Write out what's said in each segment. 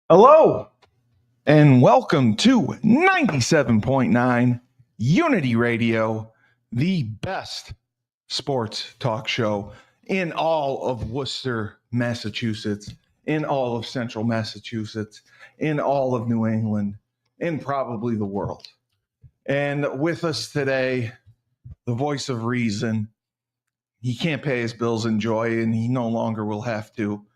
Hello, and welcome to 97.9 Unity Radio, the best sports talk show in all of Worcester, Massachusetts, in all of Central Massachusetts, in all of New England, and probably the world. And with us today, the voice of reason. He can't pay his bills in joy, and he no longer will have to.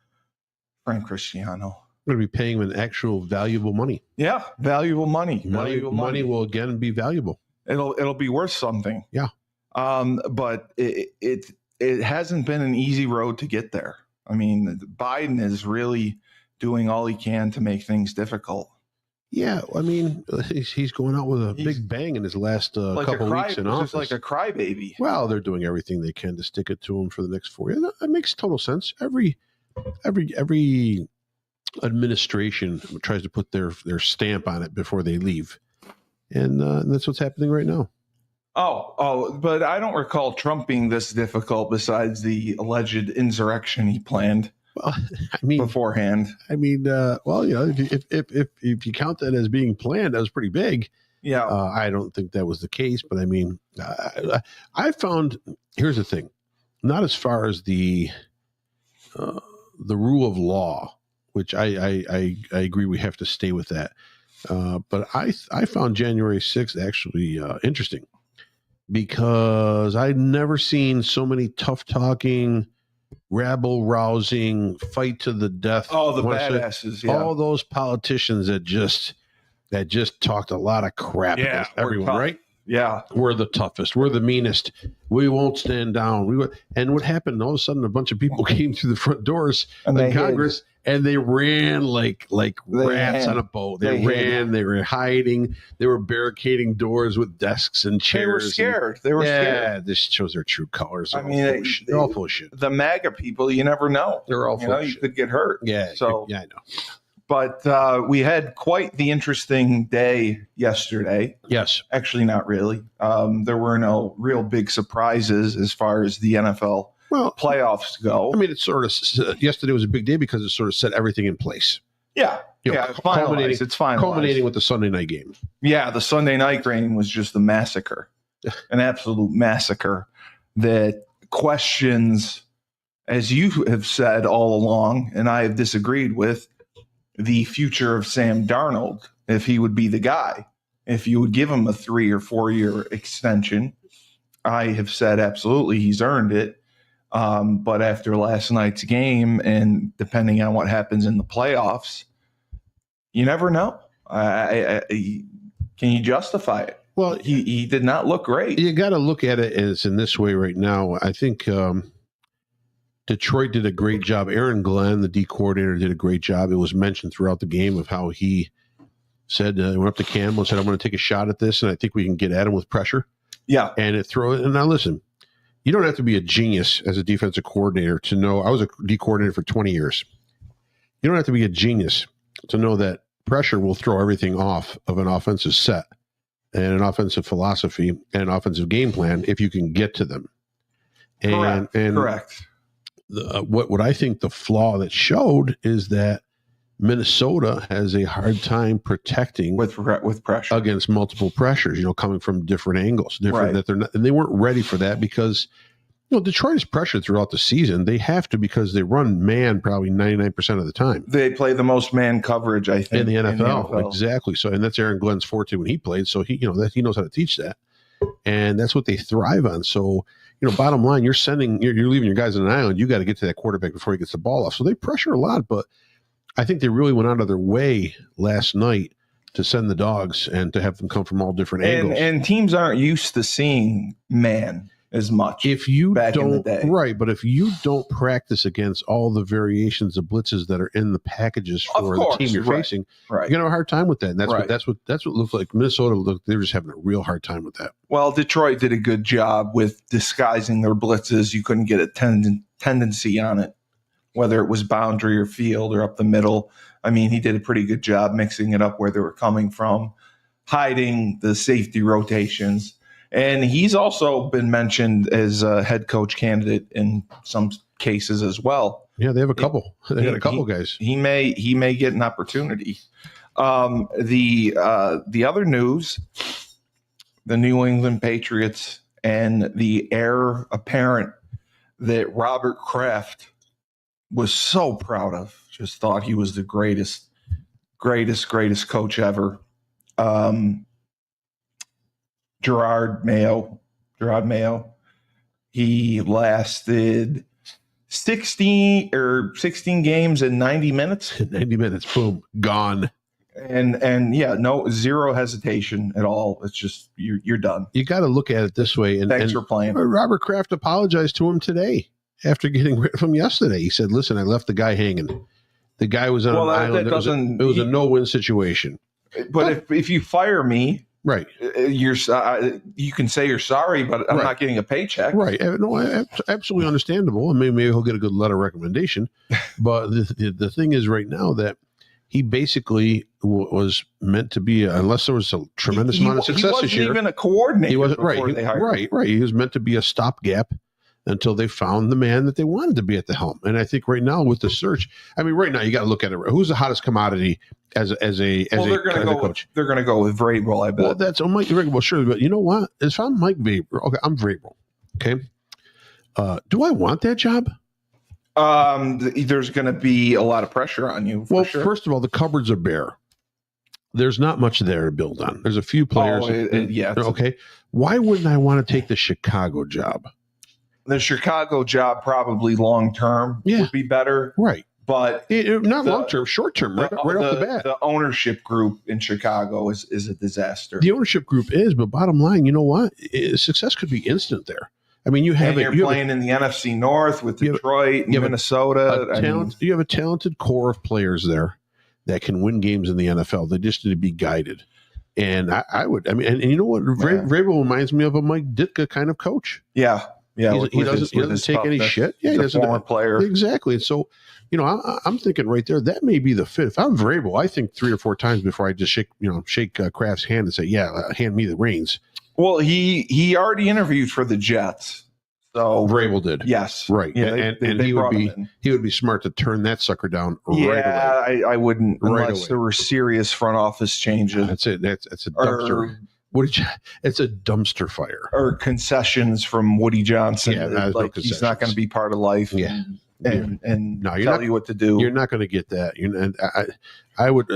Frank Cristiano. We're going to be paying him an actual valuable money. Yeah, valuable money. Money will again be valuable. It'll be worth something. Yeah. But it hasn't been an easy road to get there. I mean, Biden is really doing all he can to make things difficult. Yeah, I mean, he's going out with a big bang in his last couple weeks in office. Just like a crybaby. Well, they're doing everything they can to stick it to him for the next 4 years. That makes total sense. Every administration tries to put their stamp on it before they leave, and that's what's happening right now. But I don't recall Trump being this difficult besides the alleged insurrection he planned. Well, I mean, beforehand. I mean, if you count that as being planned, that was pretty big. Yeah, I don't think that was the case, but I mean, I found, here's the thing, not as far as the rule of law, which I agree we have to stay with that. But I found January 6th actually interesting because I'd never seen so many tough talking, rabble rousing, fight to the death. Oh, the badasses! Yeah. All those politicians that just talked a lot of crap against everyone, right? Yeah, we're the toughest. We're the meanest. We won't stand down. And what happened? All of a sudden, a bunch of people came through the front doors in Congress, and they ran like rats on a boat. They ran. They were hiding. They were barricading doors with desks and chairs. They were scared. They were scared. Yeah, this shows their true colors. I mean, they're all full of shit. The MAGA people, you never know. They're all full of shit. You could get hurt. Yeah. So yeah, I know. But we had quite the interesting day yesterday. Yes. Actually, not really. There were no real big surprises as far as the NFL playoffs go. I mean, it's sort of yesterday was a big day because it sort of set everything in place. Yeah. It's finalized. Culminating with the Sunday night game. Yeah, the Sunday night game was just a massacre, an absolute massacre that questions, as you have said all along, and I have disagreed with, the future of Sam Darnold, if he would be the guy, if you would give him a 3 or 4 year extension. I have said absolutely he's earned it. But after last night's game, and depending on what happens in the playoffs, you never know. Can you justify it? Well, he did not look great. You got to look at it as in this way right now. I think Detroit did a great job. Aaron Glenn, the D coordinator, did a great job. It was mentioned throughout the game of how he said, went up to Campbell and said, I'm going to take a shot at this, and I think we can get at him with pressure. Yeah. And now listen, you don't have to be a genius as a defensive coordinator to know. I was a D coordinator for 20 years. You don't have to be a genius to know that pressure will throw everything off of an offensive set and an offensive philosophy and an offensive game plan if you can get to them. Correct. What I think the flaw that showed is that Minnesota has a hard time protecting with pressure against multiple pressures, coming from different angles, that they're not, and they weren't ready for that because, Detroit is pressured throughout the season. They have to, because they run man probably 99% of the time. They play the most man coverage, I think, in the NFL. Exactly. So, and that's Aaron Glenn's forte when he played. So he knows how to teach that, and that's what they thrive on. So, bottom line, you're leaving your guys on an island. You got to get to that quarterback before he gets the ball off. So they pressure a lot, but I think they really went out of their way last night to send the dogs and to have them come from all different angles. And teams aren't used to seeing man as much. If you back in the day. Right, but if you don't practice against all the variations of blitzes that are in the packages for the team you're facing, you're gonna have a hard time with that. And that's what looked like. Minnesota they're just having a real hard time with that. Well, Detroit did a good job with disguising their blitzes. You couldn't get a tendency on it, whether it was boundary or field or up the middle. I mean, he did a pretty good job mixing it up where they were coming from, hiding the safety rotations. And he's also been mentioned as a head coach candidate in some cases as well. Yeah, they have a couple. They got a couple guys. He may get an opportunity. The other news, the New England Patriots and the heir apparent that Robert Kraft was so proud of, just thought he was the greatest coach ever. Gerard Mayo, he lasted 16 games in 90 minutes. 90 minutes, boom, gone. And yeah, no, zero hesitation at all. It's just you're done. You got to look at it this way. And thanks for playing. Robert Kraft apologized to him today after getting rid of him yesterday. He said, "Listen, I left the guy hanging. The guy was on an island. It was a no-win situation. But if you fire me, right, you can say you're sorry, but I'm not getting a paycheck. Right. No, absolutely understandable. I mean, maybe he'll get a good letter recommendation. But the thing is right now that he basically was meant to be, unless there was a tremendous amount of success this year. He wasn't even a coordinator. He wasn't right. He was meant to be a stopgap until they found the man that they wanted to be at the helm. And I think right now with the search, I mean, right now you got to look at it. Who's the hottest commodity as a coach? They're going to go with Vrabel, I bet. Well, that's Mike Vrabel, sure. But you know what? If I'm Mike Vrabel, okay, I'm Vrabel. Okay. Do I want that job? There's going to be a lot of pressure on you. Well, sure. First of all, the cupboards are bare. There's not much there to build on. There's a few players. Okay. Why wouldn't I want to take the Chicago job? The Chicago job probably long term would be better. Right. But not long term, short term, right off the bat. The ownership group in Chicago is a disaster. The ownership group is, but bottom line, you know what? Success could be instant there. I mean, you're playing in the NFC North with Detroit and Minnesota. You have a talented core of players there that can win games in the NFL. They just need to be guided. And and you know what? Vrabel reminds me of a Mike Ditka kind of coach. Yeah. Yeah. He doesn't take any shit. Yeah, he doesn't. Former player. Exactly. And so, I'm thinking right there, that may be the fit. If I'm Vrabel, I think 3 or 4 times before I just shake Kraft's hand and say, hand me the reins. Well, he already interviewed for the Jets. So Vrabel did. Yes. Right. Yeah, and he would be smart to turn that sucker down right away. I wouldn't unless there were serious front office changes. That's it. That's a dumpster. It's a dumpster fire. Or concessions from Woody Johnson. Yeah, he's not going to be part of life. Yeah. And tell you what to do. You're not going to get that. I would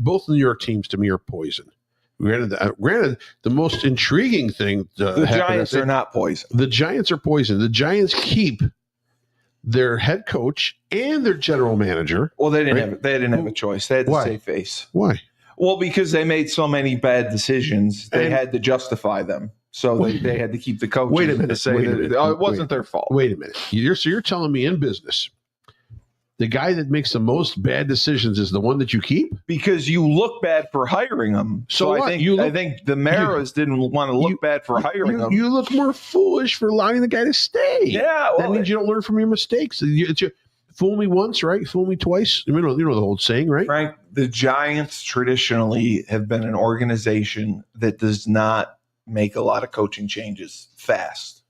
both the New York teams to me are poison. Granted, the most intriguing thing. The Giants are not poison. The Giants are poison. The Giants keep their head coach and their general manager. Well, they didn't have a choice. They had to save face. Why? Well, because they made so many bad decisions, they had to justify them. So they had to keep the coaches. Wait a minute. It wasn't their fault. Wait a minute. You're telling me in business, the guy that makes the most bad decisions is the one that you keep? Because you look bad for hiring them. So I think the Maras didn't want to look bad for hiring them. You look more foolish for allowing the guy to stay. Yeah. That means you don't learn from your mistakes. Fool me once, right? Fool me twice. You know the old saying, right? Frank, the Giants traditionally have been an organization that does not make a lot of coaching changes fast.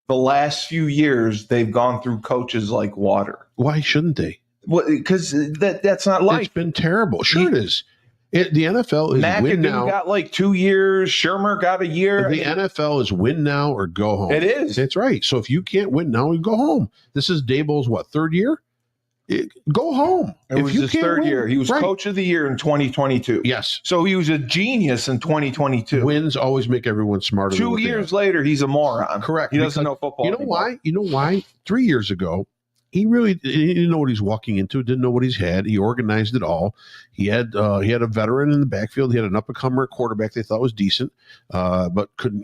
The last few years, they've gone through coaches like water. Why shouldn't they? Well, because that's not life. It's been terrible. Sure it is. The NFL is McAdoo win now. Got like 2 years. Shermer got a year. The NFL is win now or go home. It is. That's right. So if you can't win now, you go home. This is Daboll's, third year? Go home. It was his third year. He was coach of the year in 2022. Yes. So he was a genius in 2022. Wins always make everyone smarter. 2 years later, he's a moron. Correct. He doesn't know football. You know why? You know why? 3 years ago, he didn't know what he's walking into. Didn't know what he's had. He organized it all. He had a veteran in the backfield. He had an up-and-comer quarterback they thought was decent, but couldn't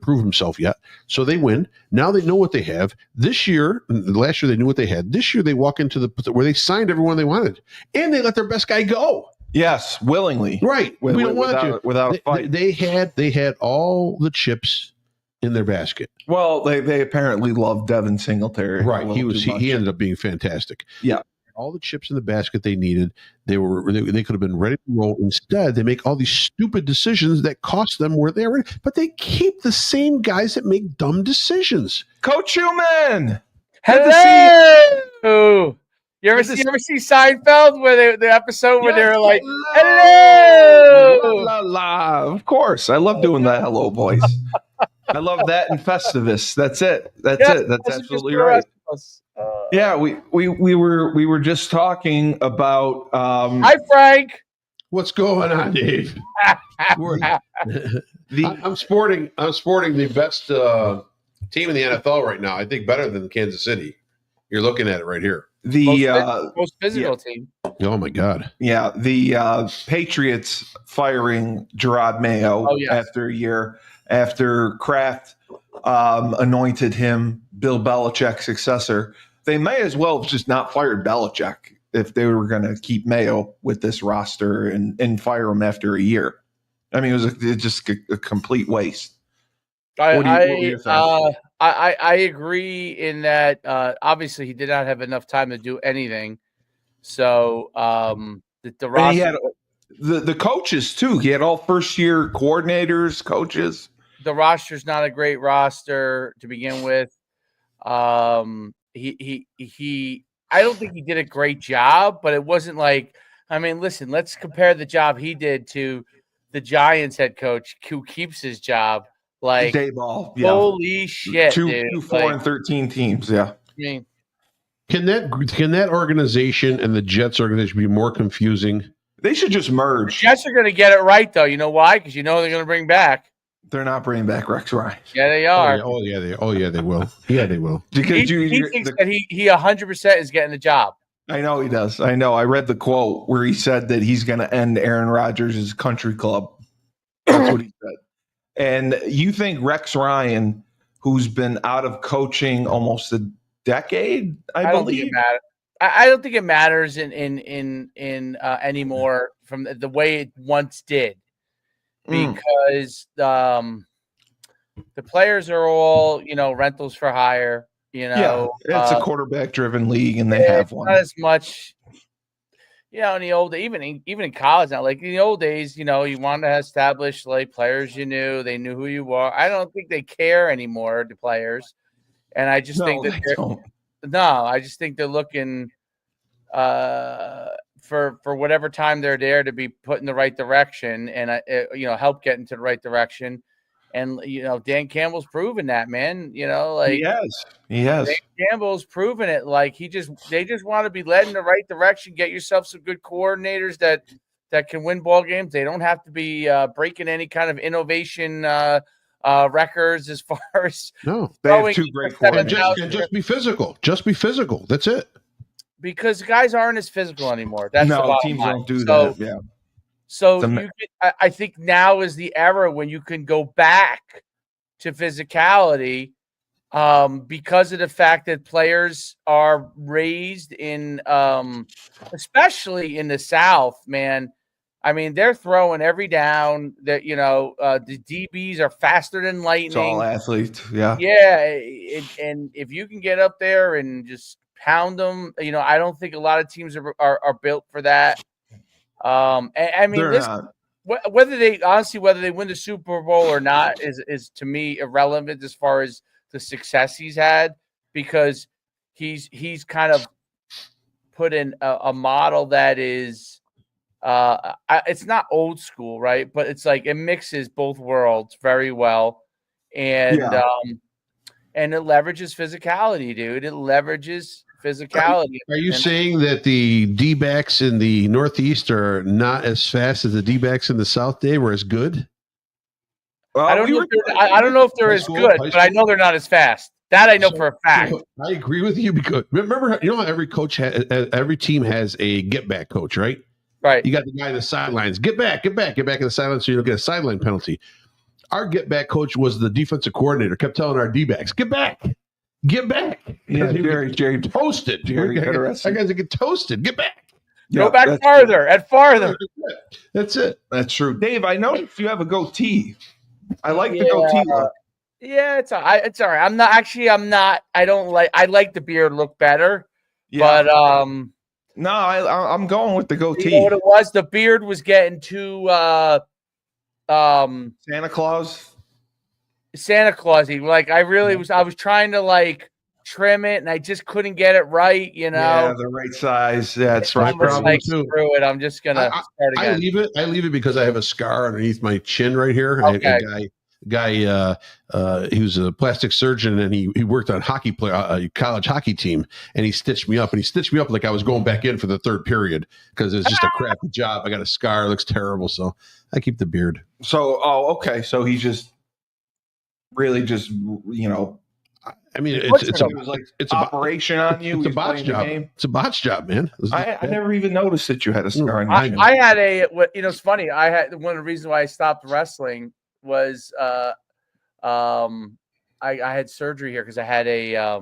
prove himself yet. So they win. Now they know what they have. Last year they knew what they had. This year they walk into where they signed everyone they wanted, and they let their best guy go. Yes, willingly. Right. We don't want without a fight. They had all the chips in their basket. Well, they apparently loved Devin Singletary. Right. He ended up being fantastic. Yeah. All the chips in the basket they needed. They could have been ready to roll. Instead, they make all these stupid decisions that cost them where they were. But they keep the same guys that make dumb decisions. Coach Schuman. Good to see you. Hello. You ever see Seinfeld where the episode where Yes, they're like, hello. hello. La, la, la. Of course. I love doing that hello voice. I love that in Festivus. That's it. That's Yeah, it. That's just absolutely for the right. rest of us. Yeah, we were just talking about Hi, Frank. What's going on, Dave? I'm sporting the best team in the NFL right now. I think better than Kansas City. You're looking at it right here. The most physical team. Oh my God! Yeah, the Patriots firing Gerard Mayo after a year after Kraft anointed him Bill Belichick's successor. They may as well have just not fired Belichick if they were going to keep Mayo with this roster and fire him after a year. I mean, it was just a complete waste. What were your thoughts? I agree in that obviously he did not have enough time to do anything. So the roster, and he had the coaches too. He had all first year coordinators, coaches. The roster's not a great roster to begin with. He I don't think he did a great job, but it wasn't like, I mean, listen, let's compare the job he did to the Giants head coach who keeps his job. Like, Dayball, holy shit, two, dude. 4 and 13 teams. Yeah. I mean, can that organization and the Jets organization be more confusing? They should just merge. The Jets are going to get it right, though. You know why? Because you know they're going to bring back. They're not bringing back Rex Ryan. Yeah, they are. Oh yeah, they will. Yeah, they will. Because he thinks that he 100% is getting the job. I know he does. I know. I read the quote where he said that he's going to end Aaron Rodgers' country club. That's what he said. And you think Rex Ryan, who's been out of coaching almost a decade, I believe? Don't think it matters. I don't think it matters in anymore from the way it once did, because the players are all rentals for hire. It's a quarterback-driven league, and they have one. Not as much. In the old even in college now, like in the old days, you wanted to establish like players you knew, they knew who you were. I don't think they care anymore, the players, and I just think that I just think they're looking for whatever time they're there to be put in the right direction and help get into the right direction. And Dan Campbell's proven that, man. He has. Dan Campbell's proven it. Like they just want to be led in the right direction. Get yourself some good coordinators that can win ball games. They don't have to be breaking any kind of innovation records as far as no. They have two great coordinators. Just be physical. Just be physical. That's it. Because guys aren't as physical anymore. That's the bottom teams line. Don't do that. Yeah. So I think now is the era when you can go back to physicality because of the fact that players are raised in, especially in the South, man. I mean, they're throwing every down. That the DBs are faster than lightning. It's all athletes, yeah. Yeah, and if you can get up there and just pound them, I don't think a lot of teams are built for that. I mean, whether they win the Super Bowl or not is to me irrelevant as far as the success he's had, because he's kind of put in a model that is it's not old school, right? But it's like it mixes both worlds very well, and it leverages physicality, dude. It leverages physicality. Are you saying that the D-backs in the Northeast are not as fast as the D-backs in the South? They were as good? I don't know if they're as good, but I know they're not as fast. That I know for a fact. So I agree with you, because remember, how every team has a get-back coach, right? Right. You got the guy in the sidelines. Get back in the sidelines so you don't get a sideline penalty. Our get-back coach was the defensive coordinator, kept telling our D-backs, get back. Yeah, Jerry toasted. I guys get toasted. Get back. Go back farther and farther. That's it. That's true. Dave, I know if you have a goatee. I like the goatee look. Yeah, it's all right. It's all right. I like the beard look better. Yeah. But no, I'm going with the goatee. You know what it was? The beard was getting too Santa Claus. Santa Clausy. Like I was trying to like trim it, and I just couldn't get it right. Yeah, the right size. That's My right. problem too. Screw it. I'm just gonna start again. I leave it because I have a scar underneath my chin right here. Okay. A guy, he was a plastic surgeon, and he worked on a college hockey team, and he stitched me up, like I was going back in for the third period because it was just a crappy job. I got a scar, it looks terrible, so I keep the beard. So, okay. So he just really just, I mean, it's operation on you. It's a botch job. It's a botch job, man. I never even noticed that you had a scar on your chin. I had it's funny. I had one of the reasons why I stopped wrestling was I had surgery here because I had a I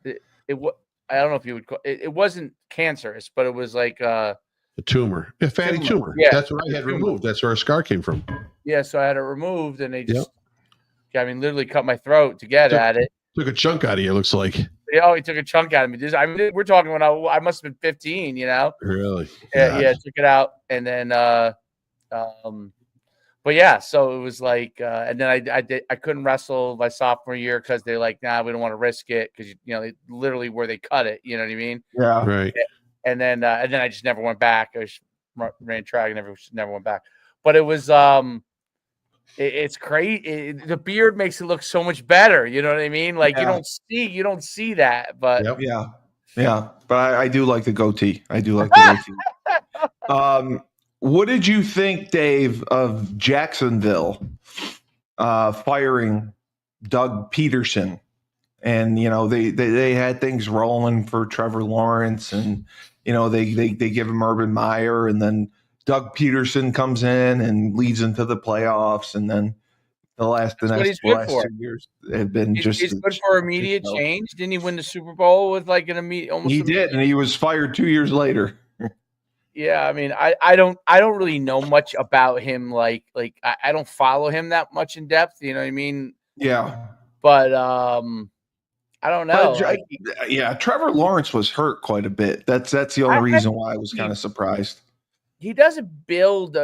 don't know if you would call it wasn't cancerous, but it was like a tumor, a fatty tumor. Yeah, that's what I had removed. That's where a scar came from. Yeah, so I had it removed, and they just, literally cut my throat to get at it. Took a chunk out of you. It looks like. Yeah, he took a chunk out of me. We're talking when I must have been 15. Really? Yeah, took it out, and then but yeah, so it was like, and then I couldn't wrestle my sophomore year because they're like, nah, we don't want to risk it because literally where they cut it, you know what I mean? Yeah, right. And then I just never went back. I just ran track and never went back. But it was it's crazy. The beard makes it look so much better. You know what I mean? Like you don't see that, but yeah. But I do like the goatee. I do like the goatee. What did you think, Dave, of Jacksonville firing Doug Peterson? And they had things rolling for Trevor Lawrence, and they give him Urban Meyer, and then Doug Peterson comes in and leads into the playoffs, and then the last 2 years have been he's good for immediate change. Didn't he win the Super Bowl with like an immediate? He did, and he was fired 2 years later. Yeah, I mean, I don't really know much about him. Like I don't follow him that much in depth. You know what I mean? Yeah, but I don't know. Trevor Lawrence was hurt quite a bit. That's the only reason why I was kind of surprised. He doesn't build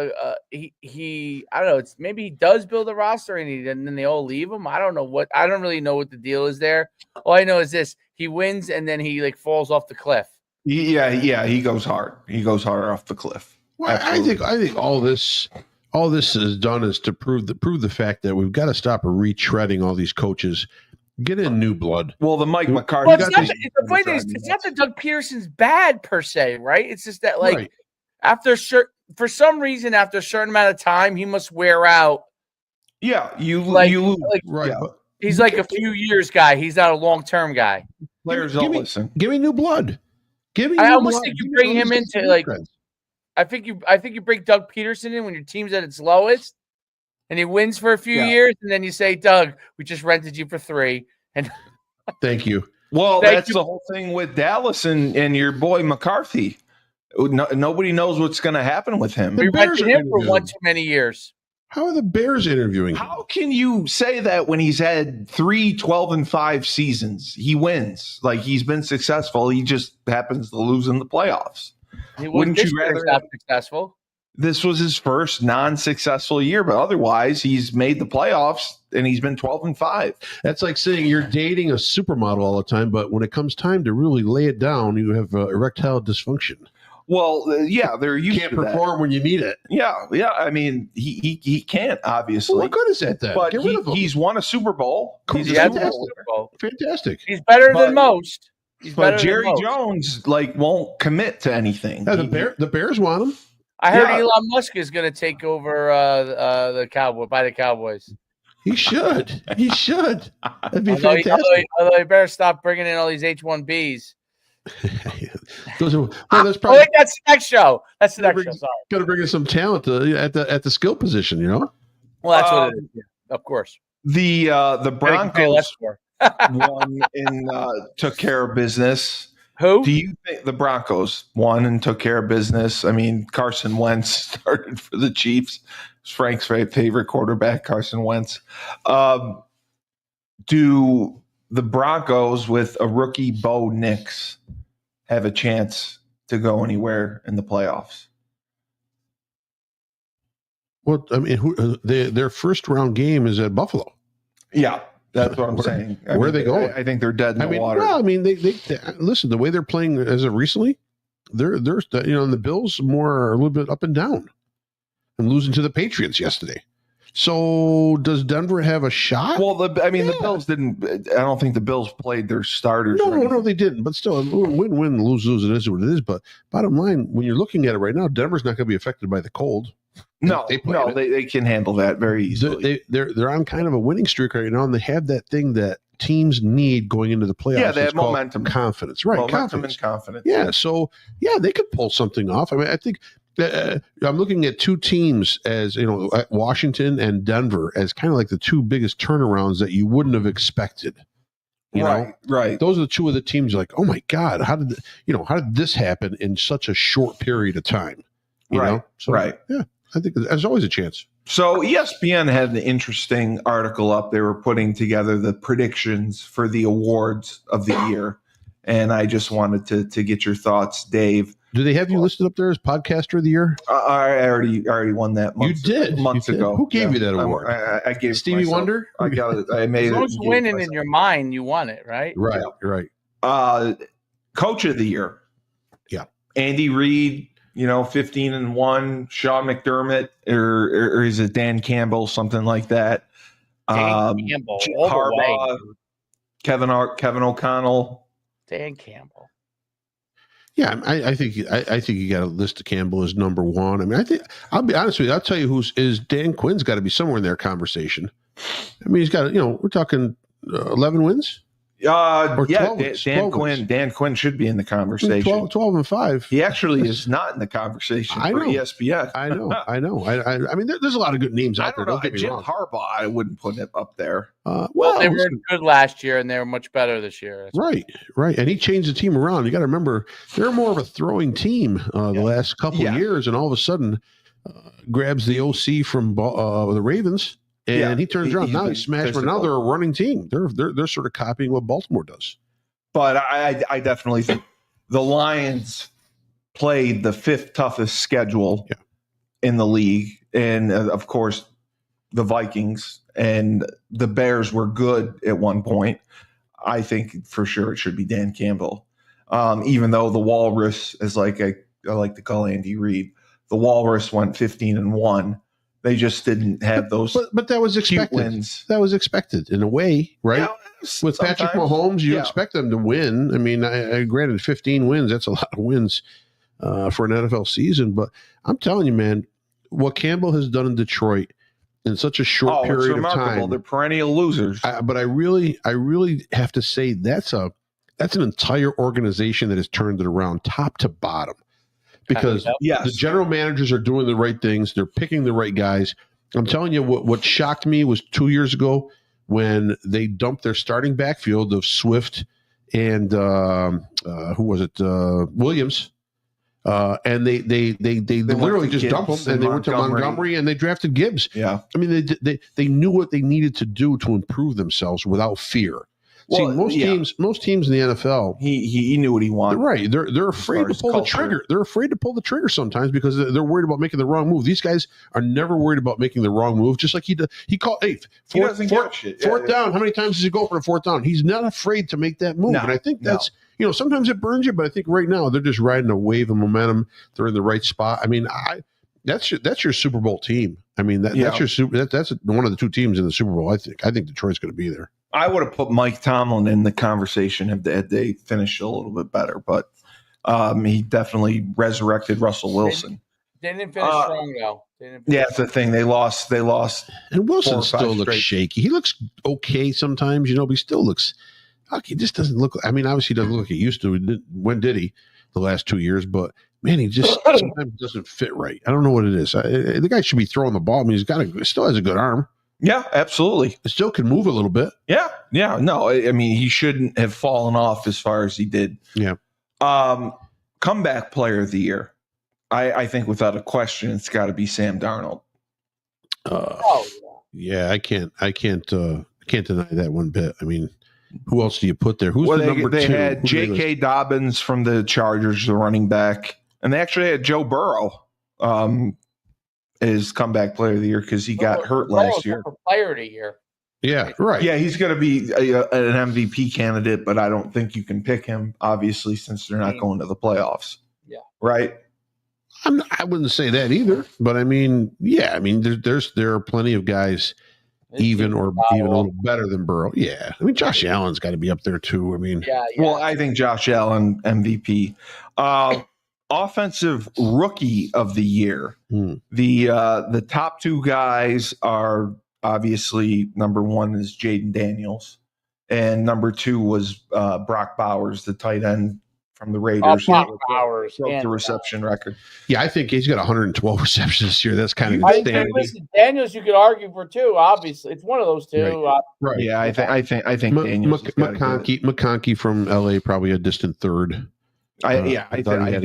he I don't know. It's maybe he does build a roster and then they all leave him. I don't really know what the deal is there. All I know is this: he wins and then he like falls off the cliff. Yeah, he goes hard. He goes hard off the cliff. Well, I think all this is done is to prove the fact that we've got to stop retreading all these coaches. Get in new blood. Well, the Mike McCarthy. Well, it's not that Doug Peterson's bad per se, right? It's just that for some reason after a certain amount of time he must wear out. Yeah, you lose. Right. Yeah. He's like a few years guy. He's not a long-term guy. Players don't listen. Give me new blood. I almost think you bring him into like. I think you bring Doug Peterson in when your team's at its lowest, and he wins for a few years, and then you say, "Doug, we just rented you for 3." And thank you. Well, that's the whole thing with Dallas and your boy McCarthy. Nobody knows what's going to happen with him. We rented him for one too many years. How are the Bears interviewing him? How can you say that when he's had 3 12-5 seasons? He wins. Like, he's been successful. He just happens to lose in the playoffs. Wouldn't you rather not successful? This was his first non-successful year, but otherwise he's made the playoffs and he's been 12-5. That's like saying you're dating a supermodel all the time, but when it comes time to really lay it down, you have erectile dysfunction. Well, they're used can't to perform when you need it. Yeah. I mean, he can't, obviously. Well, what good is that then? But he's won a Super Bowl. He's a Super Bowl. Fantastic. He's better than most. But Jerry Jones won't commit to anything. Yeah, the Bears want him. I heard Elon Musk is going to take over the Cowboys. He should. That'd be fantastic. Although he better stop bringing in all these H-1Bs. That's probably. That's the next show. That's the next show. Sorry. Got to bring in some talent at the skill position. Well, that's what it is. Yeah, of course. The Broncos won and took care of business. Who? Do you think the Broncos won and took care of business? I mean, Carson Wentz started for the Chiefs. It's Frank's favorite quarterback, Carson Wentz. Do the Broncos with a rookie Bo Nix have a chance to go anywhere in the playoffs? Well, I mean, their first round game is at Buffalo. Yeah. That's what I'm saying. Where are they going? I think they're dead in the water. Well, I mean, they listen. The way they're playing as of recently, they're and the Bills are a little bit up and down, and losing to the Patriots yesterday. So does Denver have a shot? Well, the Bills didn't. I don't think the Bills played their starters. No, they didn't. But still, win, lose. It is what it is. But bottom line, when you're looking at it right now, Denver's not going to be affected by the cold. They can handle that very easily. They're on kind of a winning streak right now, and they have that thing that teams need going into the playoffs. Yeah, they have momentum, confidence, right? Momentum and confidence. Yeah, so they could pull something off. I mean, I think I'm looking at two teams as Washington and Denver as kind of like the two biggest turnarounds that you wouldn't have expected. Right. Those are the two of the teams. Like, oh my God, how did this happen in such a short period of time? You know? So, right. Yeah. I think there's always a chance. So ESPN had an interesting article up. They were putting together the predictions for the awards of the year. And I just wanted to get your thoughts, Dave. Do they have you listed up there as podcaster of the year? I already won that months ago. Who gave you that award? I gave Stevie myself. Wonder? I got it. I made as it. long as you win it in your mind, you won it, right? Right. Yeah. Right. Coach of the year. Yeah. Andy Reid. 15-1, Sean McDermott, or is it Dan Campbell, something like that? Dan Campbell, Harbaugh, Kevin O'Connell, Dan Campbell. Yeah, I think you got to list Campbell as number one. I mean, I'll be honest with you. I'll tell you is Dan Quinn's got to be somewhere in their conversation. I mean, he's got we're talking 11 wins. Dan Quinn should be in the conversation. 12 and 5. He actually is not in the conversation for ESPN. I know. I mean, there's a lot of good names out there. Don't get me Jim wrong. Harbaugh, I wouldn't put him up there. Well, they were good last year, and they were much better this year. Right. And he changed the team around. You got to remember, they're more of a throwing team the last couple of years, and all of a sudden grabs the OC from the Ravens. And he turns around. Now he's smashed. Now they're a running team. They're sort of copying what Baltimore does. But I definitely think the Lions played the 5th toughest schedule in the league, and of course the Vikings and the Bears were good at one point. I think for sure it should be Dan Campbell, even though the Walrus, as I like to call Andy Reid, the Walrus went 15-1. They just didn't have those. But that was expected. Wins. That was expected in a way, right? Yeah, with Patrick Mahomes, you expect them to win. I mean, I granted 15 wins. That's a lot of wins for an NFL season. But I'm telling you, man, what Campbell has done in Detroit in such a short period of time. They're perennial losers. But I really have to say that's an entire organization that has turned it around top to bottom. Because the general managers are doing the right things. They're picking the right guys. I'm telling you, what shocked me was 2 years ago when they dumped their starting backfield of Swift and who was it? Williams. And they literally just dumped them, and they went to Montgomery and they drafted Gibbs. Yeah. I mean, they knew what they needed to do to improve themselves without fear. Well, most teams in the NFL, he knew what he wanted. Right, they're afraid to pull the trigger. They're afraid to pull the trigger sometimes because they're worried about making the wrong move. These guys are never worried about making the wrong move. Just like he did. He called fourth down. How many times does he go for a fourth down? He's not afraid to make that move. No, and I think that's sometimes it burns you, but I think right now they're just riding a wave of momentum. They're in the right spot. I mean, that's your Super Bowl team. I mean, that's one of the two teams in the Super Bowl. I think Detroit's going to be there. I would have put Mike Tomlin in the conversation if they finished a little bit better, but he definitely resurrected Russell Wilson. They didn't finish strong though. That's the thing. They lost. And Wilson still looks shaky. He looks okay sometimes, but he still looks. He just doesn't look. I mean, obviously, he doesn't look like he used to. When did he? The last 2 years, but man, he just sometimes doesn't fit right. I don't know what it is. The guy should be throwing the ball. I mean, still has a good arm. Yeah, absolutely. It still can move a little bit. Yeah. No, I mean, he shouldn't have fallen off as far as he did. Yeah. Comeback player of the year. I think without a question, it's got to be Sam Darnold. Yeah, I can't deny that one bit. I mean, who else do you put there? Who's the number two? They had J.K. Dobbins from the Chargers, the running back, and they actually had Joe Burrow as comeback player of the year because he got hurt last year. Player of the year. Yeah, right. Yeah, he's going to be an MVP candidate, but I don't think you can pick him, obviously, since they're not going to the playoffs. Yeah. Right? I wouldn't say that either, but I mean, yeah, I mean, there are plenty of guys even a little better than Burrow. Yeah, I mean, Josh Allen's got to be up there too. I mean, Well, I think Josh Allen MVP, offensive rookie of the year. The top two guys are obviously number one is Jaden Daniels, and number two was Brock Bowers, the tight end from the Raiders. Brock Bowers broke the reception record. Yeah, I think he's got 100 receptions this year. That's kind of insane. Listen, Daniels, you could argue for two. Obviously, it's one of those two. Right. Yeah, I think Daniels. McConkey from LA probably a distant third. I thought he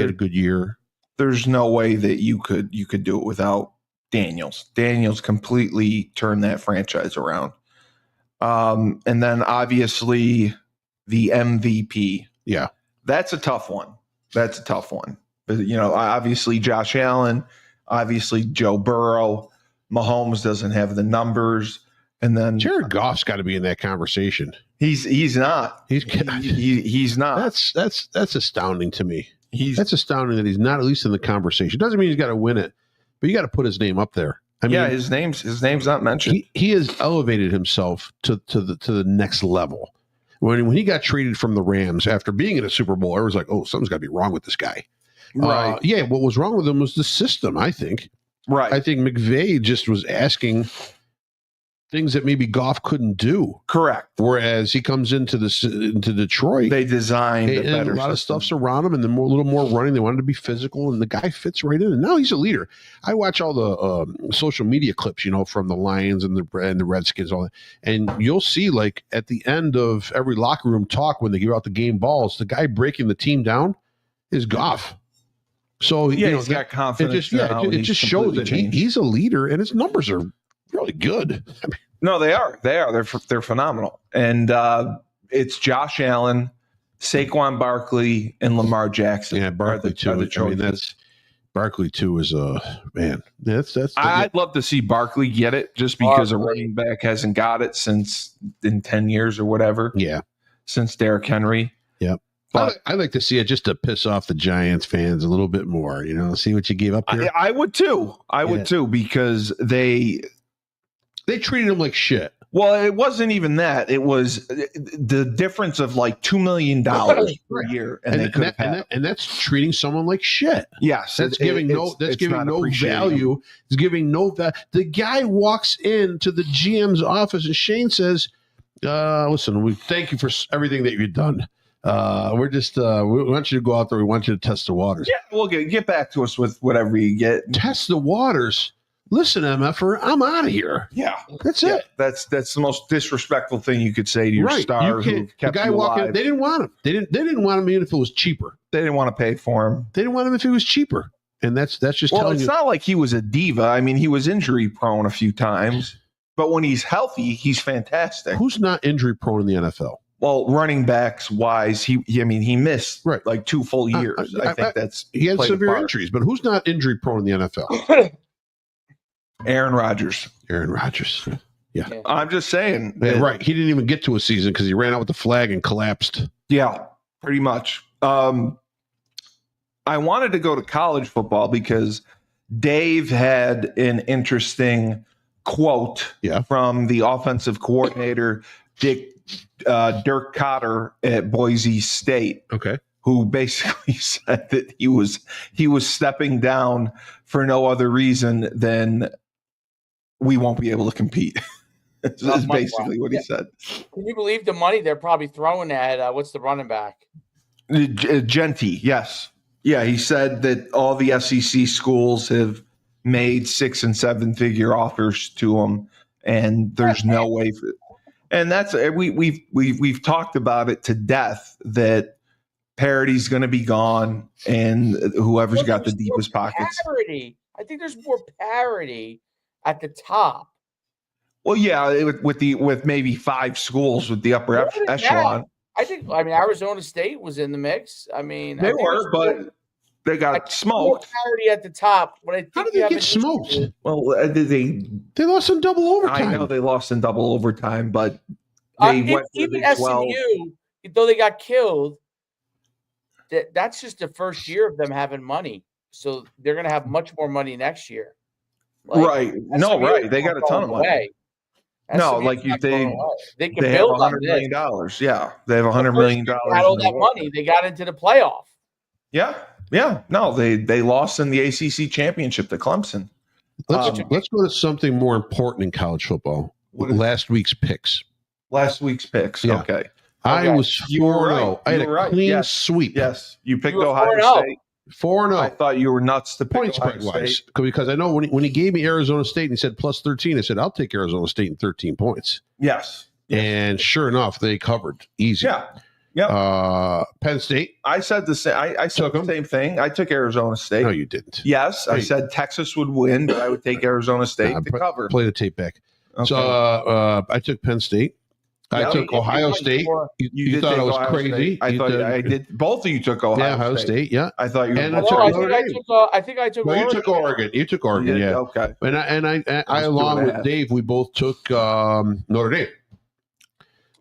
had a good year. There's no way that you could do it without Daniels. Daniels completely turned that franchise around. And then obviously the MVP. Yeah. That's a tough one. But, obviously Josh Allen, obviously Joe Burrow. Mahomes doesn't have the numbers. And then Jared Goff's got to be in that conversation. He's not. He's not. That's astounding to me. That's astounding that he's not at least in the conversation. Doesn't mean he's got to win it, but you got to put his name up there. I mean, his name's not mentioned. He has elevated himself to the next level. When he got traded from the Rams after being in a Super Bowl, everyone's like, "Oh, something's got to be wrong with this guy." Right? What was wrong with him was the system. I think. Right. I think McVay just was asking things that maybe Goff couldn't do. Correct. Whereas he comes into Detroit, they designed a better lot system. of stuff's around him, and then a little more running. They wanted to be physical, and the guy fits right in. And now he's a leader. I watch all the social media clips, from the Lions and the Redskins, all that, and you'll see like at the end of every locker room talk when they give out the game balls, the guy breaking the team down is Goff. So he's got confidence. It just shows that he's a leader, and his numbers are really good. I mean, no, they are. They're phenomenal. And it's Josh Allen, Saquon Barkley, and Lamar Jackson. Yeah, Barkley too. I mean, Barkley too is man. I'd love to see Barkley get it, just because a running back hasn't got it in 10 years or whatever. Yeah, since Derrick Henry. Yep. But I like to see it just to piss off the Giants fans a little bit more. See what you gave up here. I would too. I would too, because they treated him like shit. Well, it wasn't even that. It was the difference of like $2 million per year, and that's treating someone like shit. Yes, that's giving no value. It's giving no value. The guy walks into the GM's office, and Shane says, "Listen, we thank you for everything that you've done. We're just we want you to go out there. We want you to test the waters. Yeah, we'll get back to us with whatever you get. Test the waters." Listen, MFer, I'm out of here. Yeah, that's it. That's the most disrespectful thing you could say to your star who kept the guy you walking. alive. They didn't want him. They didn't want him even if it was cheaper. They didn't want to pay for him. They didn't want him if it was cheaper. And that's just well, telling you. It's not like he was a diva. I mean, he was injury prone a few times, but when he's healthy, he's fantastic. Who's not injury prone in the NFL? Well, running backs wise, he missed like 2 full years. I think he had severe injuries, but who's not injury prone in the NFL? Aaron Rodgers. Yeah. I'm just saying. Right. He didn't even get to a season because he ran out with the flag and collapsed. Yeah, pretty much. I wanted to go to college football because Dave had an interesting quote from the offensive coordinator, Dirk Cotter at Boise State. Okay. Who basically said that he was stepping down for no other reason than we won't be able to compete. That's basically what he said. Can you believe the money they're probably throwing at what's the running back? Genty, yes. Yeah, he said that all the SEC schools have made 6 and 7 figure offers to him, and there's no way for it. And that's we've talked about it to death that parity's going to be gone, and whoever's got the deepest pockets. Parity. I think there's more parity at the top. Well, yeah, with maybe 5 schools with the upper echelon. I mean, Arizona State was in the mix. I mean, they were, but They got smoked. Parity at the top. What I think How did they get smoked? Well, they lost in double overtime. I know they lost in double overtime, but they went even SMU, though they got killed. That's just the first year of them having money, so they're going to have much more money next year. Right? No, right. They got a ton of money. No, like they can build $100 million. Yeah, they have $100 million. They had all that money. They got into the playoff. Yeah. No, they lost in the ACC championship to Clemson. Let's go to something more important in college football. Last week's picks. Yeah. Okay. I was 4-0. I had a clean sweep. Yes, you picked Ohio State. 4-0. I thought you were nuts to pick point spread wise, because I know when he gave me Arizona State and he said plus 13, I said I'll take Arizona State in 13 points. Yes. And sure enough, they covered easy. Yeah. Penn State. I said the same. I said the same thing. I took Arizona State. No, you didn't. Yes, I said Texas would win, but I would take Arizona State to cover. Play the tape back. Okay. So I took Penn State. I took Ohio State. You thought I was crazy. I thought I did. Both of you took Ohio State. Yeah, I thought you. And I think I took. No, Oregon. you took Oregon. You took Oregon. Yeah. Okay. And I along with Dave, we both took Notre Dame.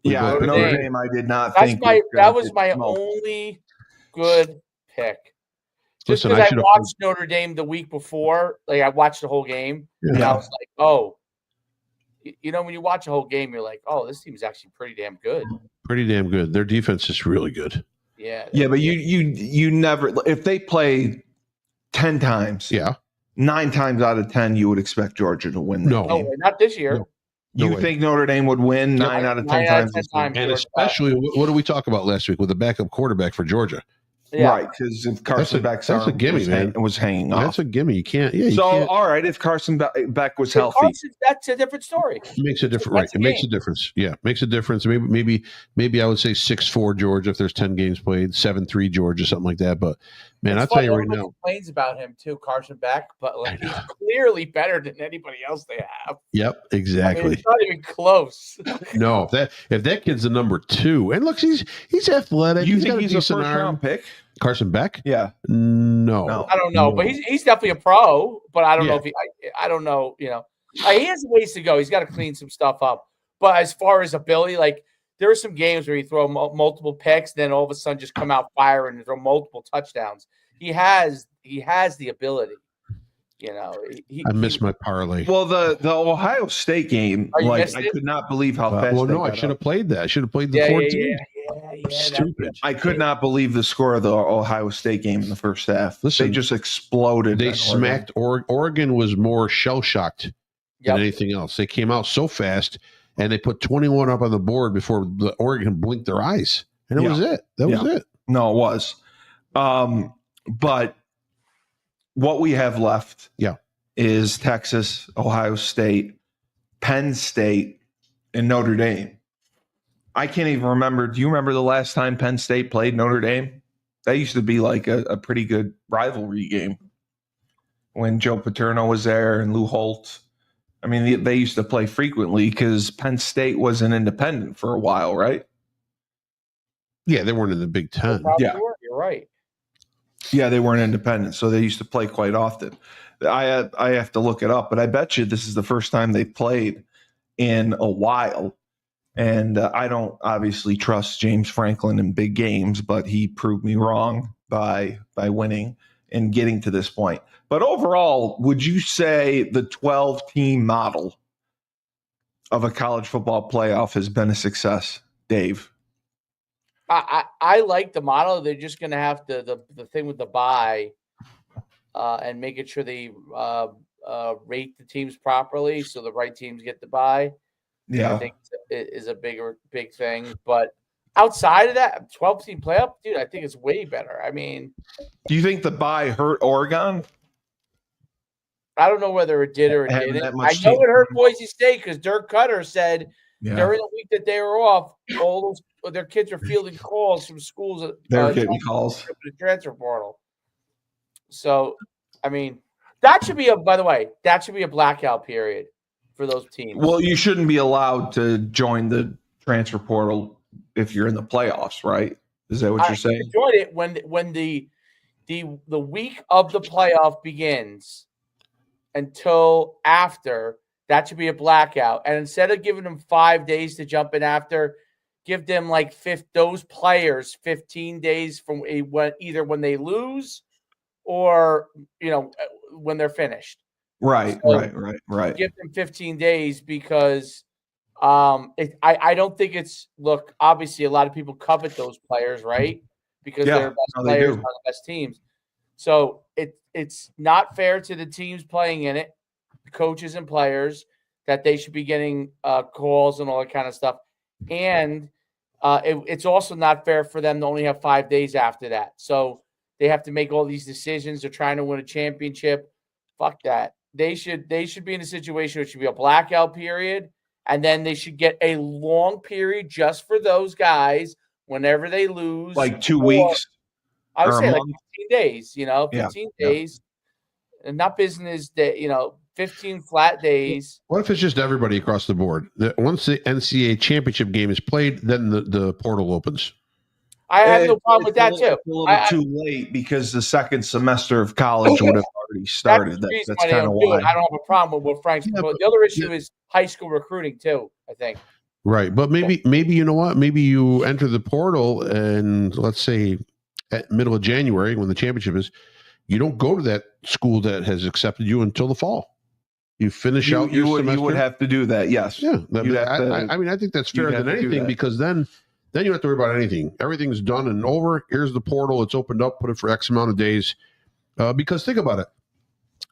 Notre Dame. I did not think. That was my smoked. only good pick. Just because I watched Notre Dame the week before, like I watched the whole game, and I was like, oh. You know, when you watch a whole game, you're like, "Oh, this team is actually pretty damn good." Pretty damn good. Their defense is really good. Yeah. Yeah, but you never, if they play 10 times, 9 times out of 10, you would expect Georgia to win. No, not this year. No. You think Notre Dame would win 9 out of 10 times? And especially, what did we talk about last week with the backup quarterback for Georgia? Yeah. Right, because if Carson Beck's that's a gimme, man. Was hanging off. That's a gimme. You can't. All right, if Carson Beck was healthy, that's a different story. It makes a difference, right? It makes a difference. Yeah, makes a difference. Maybe I would say 6-4 Georgia if there's 10 games played, 7-3 Georgia, something like that. But man, I'll tell you right now, complains about him too, Carson Beck, but like he's clearly better than anybody else they have. Yep, exactly. I mean, it's not even close. No, if that kid's the number 2, and look, he's athletic. You think he's a first-round pick? Carson Beck? Yeah. No. I don't know, but he's definitely a pro. But I don't know if I don't know. You know, he has ways to go. He's got to clean some stuff up. But as far as ability, like there are some games where you throw multiple picks, then all of a sudden just come out fire and throw multiple touchdowns. He has the ability. You know, I missed my parlay. Well, the Ohio State game, I could not believe how fast. Well, no, I should have played that. I should have played the 14. Stupid. I could not believe the score of the Ohio State game in the first half. Listen, they just exploded. They smacked Oregon. Oregon was more shell-shocked than anything else. They came out so fast, and they put 21 up on the board before the Oregon blinked their eyes. And it was it. That was it. No, it was. But what we have left is Texas, Ohio State, Penn State, and Notre Dame. I can't even remember. Do you remember the last time Penn State played Notre Dame? That used to be like a pretty good rivalry game when Joe Paterno was there and Lou Holtz. I mean, they used to play frequently because Penn State was an independent for a while, right? Yeah, they weren't in the Big Ten. Yeah, you're right. Yeah, they weren't independent, so they used to play quite often. I have to look it up, but I bet you this is the first time they played in a while. And I don't obviously trust James Franklin in big games, but he proved me wrong by winning and getting to this point. But overall, would you say the 12-team model of a college football playoff has been a success, Dave? I like the model. They're just going to have to the thing with the bye and making sure they rate the teams properly so the right teams get the bye. Yeah, I think it is a big thing. But outside of that, 12-team playoff, dude, I think it's way better. I mean, do you think the bye hurt Oregon? I don't know whether it did or it didn't. I know it hurt Boise State because Dirk Cutter said during the week that they were off, all their kids are fielding calls from schools. They're getting calls to the transfer portal. So, I mean, that should be a blackout period for those teams. Well, you shouldn't be allowed to join the transfer portal if you're in the playoffs, right? Is that what you're saying? Join it when the week of the playoff begins until after. That should be a blackout. And instead of giving them 5 days to jump in after, give them like those players 15 days from either when they lose or when they're finished. Right. Give them 15 days because I don't think it's obviously a lot of people covet those players, right? Because they're best players on the best teams. So it's not fair to the teams playing in it, the coaches and players, that they should be getting calls and all that kind of stuff. And it's also not fair for them to only have 5 days after that. So they have to make all these decisions. They're trying to win a championship. Fuck that. They should be in a situation where it should be a blackout period, and then they should get a long period just for those guys whenever they lose. Like 2 weeks. I would say like 15 days, 15 days. And not business day, 15 flat days. What if it's just everybody across the board? Once the NCAA championship game is played, then the portal opens. I have no problem with that too. It's a little too late because the second semester of college would have already started. That's kind of why. I don't have a problem with what Frank's. But the other issue is high school recruiting too, I think. Right, but maybe you know what? Maybe you enter the portal and let's say at middle of January when the championship is, you don't go to that school that has accepted you until the fall. You finish out your semester. You would have to do that, yes. Yeah, I think that's fairer than anything because then you don't have to worry about anything. Everything's done and over. Here's the portal. It's opened up. Put it for X amount of days. Because think about it.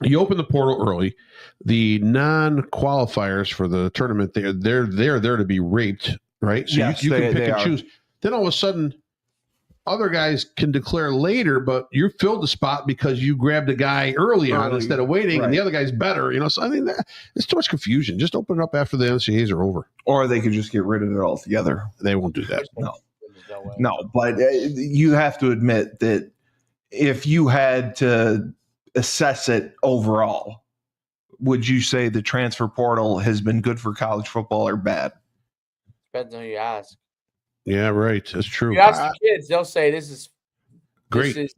You open the portal early. The non-qualifiers for the tournament, they're there to be raped, right? So you can pick and choose. Then all of a sudden, other guys can declare later, but you filled the spot because you grabbed a guy early on instead of waiting, right. And the other guy's better. So I think it's too much confusion. Just open it up after the NCAAs are over. Or they could just get rid of it altogether. They won't do that. No. But you have to admit that if you had to assess it overall, would you say the transfer portal has been good for college football or bad? Depends on who you ask. Yeah, right. That's true. If you ask the kids, they'll say this is great.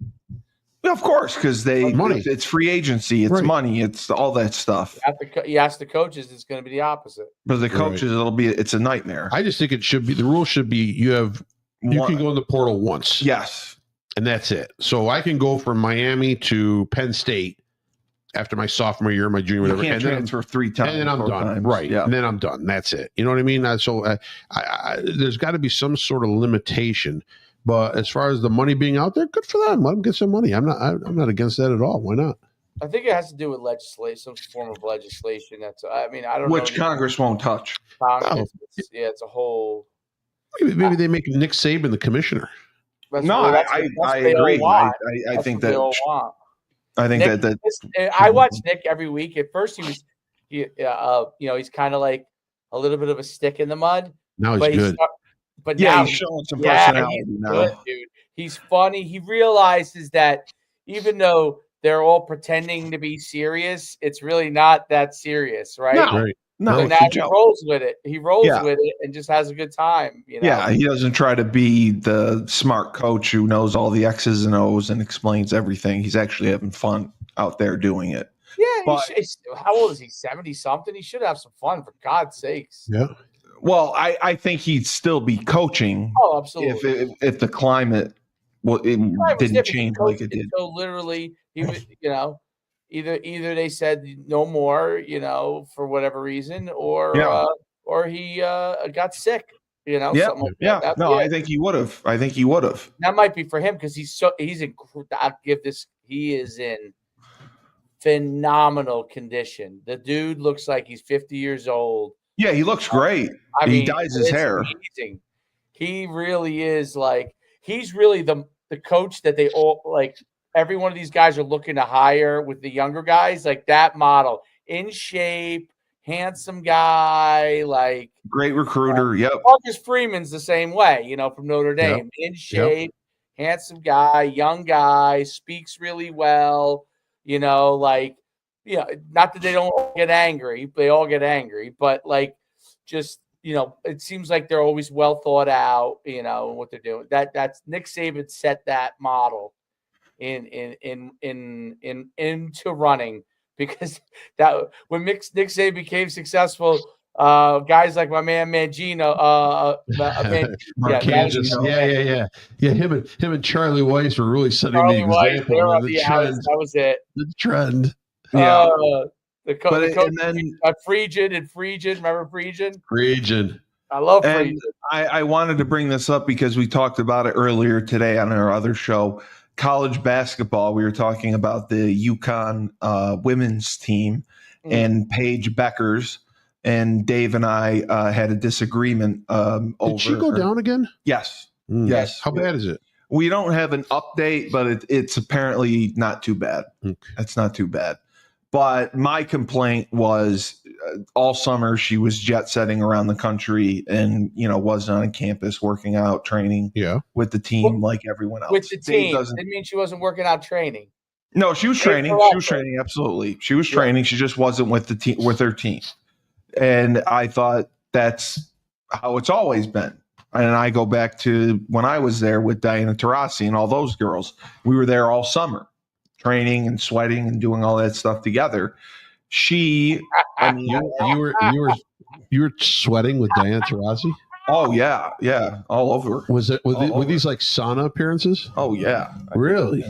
Of course, because money. It's free agency. It's money. It's all that stuff. You ask the coaches, it's going to be the opposite. But the coaches, it's a nightmare. I just think it should be, the rule should be you can go in the portal once. Yes. And that's it. So I can go from Miami to Penn State after my sophomore year, my junior, whatever. You can't transfer 3 times. And then I'm done. Times. Right. Yeah. And then I'm done. That's it. You know what I mean? So there's got to be some sort of limitation. But as far as the money being out there, good for them. Let them get some money. I'm not against that at all. Why not? I think it has to do with legislation, some form of legislation. I don't know. Which Congress won't touch. Congress, it's a whole. Maybe they make Nick Saban the commissioner. I agree. I think that. I think Nick, that I watch Nick every week. At first, he's kind of like a little bit of a stick in the mud. Now he's good. But yeah, now he's showing some personality now. Good, dude. He's funny. He realizes that even though they're all pretending to be serious, it's really not that serious, right? No, right. No, and now he rolls with it. He rolls with it and just has a good time. Yeah, he doesn't try to be the smart coach who knows all the X's and O's and explains everything. He's actually having fun out there doing it. Yeah, how old is he? 70-something? He should have some fun, for God's sakes. Yeah. Well, I think he'd still be coaching. Oh, absolutely. If the climate didn't change like it did. So literally, he was, either they said no more, for whatever reason, or he got sick, something like that. No, I think he would have. That might be for him because he is in phenomenal condition. The dude looks like he's 50 years old. Yeah, he looks great. He dyes his hair. Amazing. He really is he's really the coach that they all every one of these guys are looking to hire with the younger guys, like that model. In shape, handsome guy, great recruiter. Yep. Marcus Freeman's the same way, from Notre Dame. Yep. In shape, handsome guy, young guy, speaks really well, not that they don't get angry, they all get angry, but it seems like they're always well thought out, what they're doing. That's Nick Saban set that model. into running, because that when Nick Saban became successful, guys like my man Mangino, him and Charlie Weiss were really setting Charlie the Weiss, example. that was it. The trend. Yeah. And then Friedgen, remember Friedgen? Friedgen. I love Friedgen. And I wanted to bring this up because we talked about it earlier today on our other show, college basketball. We were talking about the UConn women's team and Paige Beckers, and Dave and I had a disagreement over. Did she go down again? Yes. Yes. How bad is it? We don't have an update, but it's apparently not too bad. Okay. It's not too bad. But my complaint was all summer she was jet setting around the country and, wasn't on campus working out, training with the team like everyone else. With the team. Didn't mean she wasn't working out training. No, she was training. She was training. Absolutely. She was training. She just wasn't with the team, with her team. And I thought that's how it's always been. And I go back to when I was there with Diana Taurasi and all those girls. We were there all summer, training and sweating and doing all that stuff together. You were sweating with Diana Taurasi? Oh yeah, all over. Was it were these like sauna appearances? Oh yeah, really?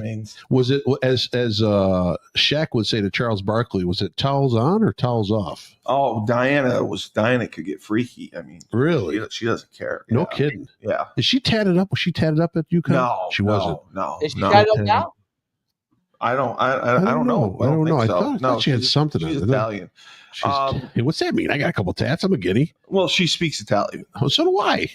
Was it as Shaq would say to Charles Barkley? Was it towels on or towels off? Oh, Diana could get freaky. Really? She doesn't care. No kidding. Yeah. Is she tatted up? Was she tatted up at UConn? No, she wasn't. No. Is she tatted up now? I don't know. I don't know. I so. thought she had something. She's Italian. Hey, what's that mean? I got a couple tats. I'm a guinea. Well, she speaks Italian. Oh, so do I.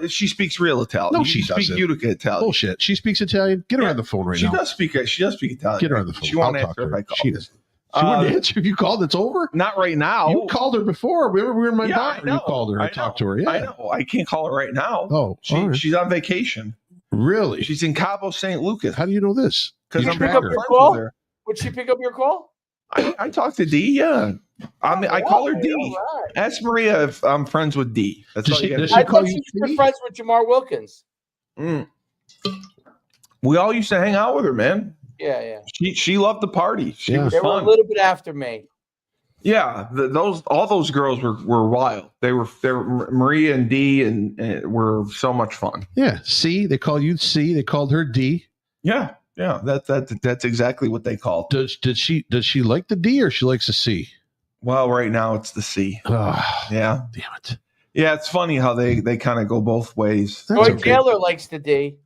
She speaks real Italian. No, she doesn't. Speaks Utica Italian. Bullshit. She speaks Italian. Get her on the phone right now. She does speak Italian. Get her on the phone. She won't answer if I call. She doesn't. She wouldn't answer if you called. It's over. Not right now. You called her before. We were in my bar. You called her and talked to her. Yeah, I know. I can't call her right now. Oh, she's on vacation. Really? She's in Cabo San Lucas. How do you know this? Because I'm friends with her. Would she pick up your call? I talked to D. Yeah, I call her D. Right. Ask Maria if I'm friends with D. That's all you I thought you were friends with Jamar Wilkins. We all used to hang out with her, man. Yeah. She loved the party. She was fun. Were a little bit after me. Yeah, all those girls were wild. They were Maria and D and were so much fun. Yeah, C. They call you C. They called her D. Yeah. That's exactly what they called. Does she like the D or she likes the C? Well, right now it's the C. Yeah, damn it. Yeah, it's funny how they kind of go both ways. Joy Taylor likes the D.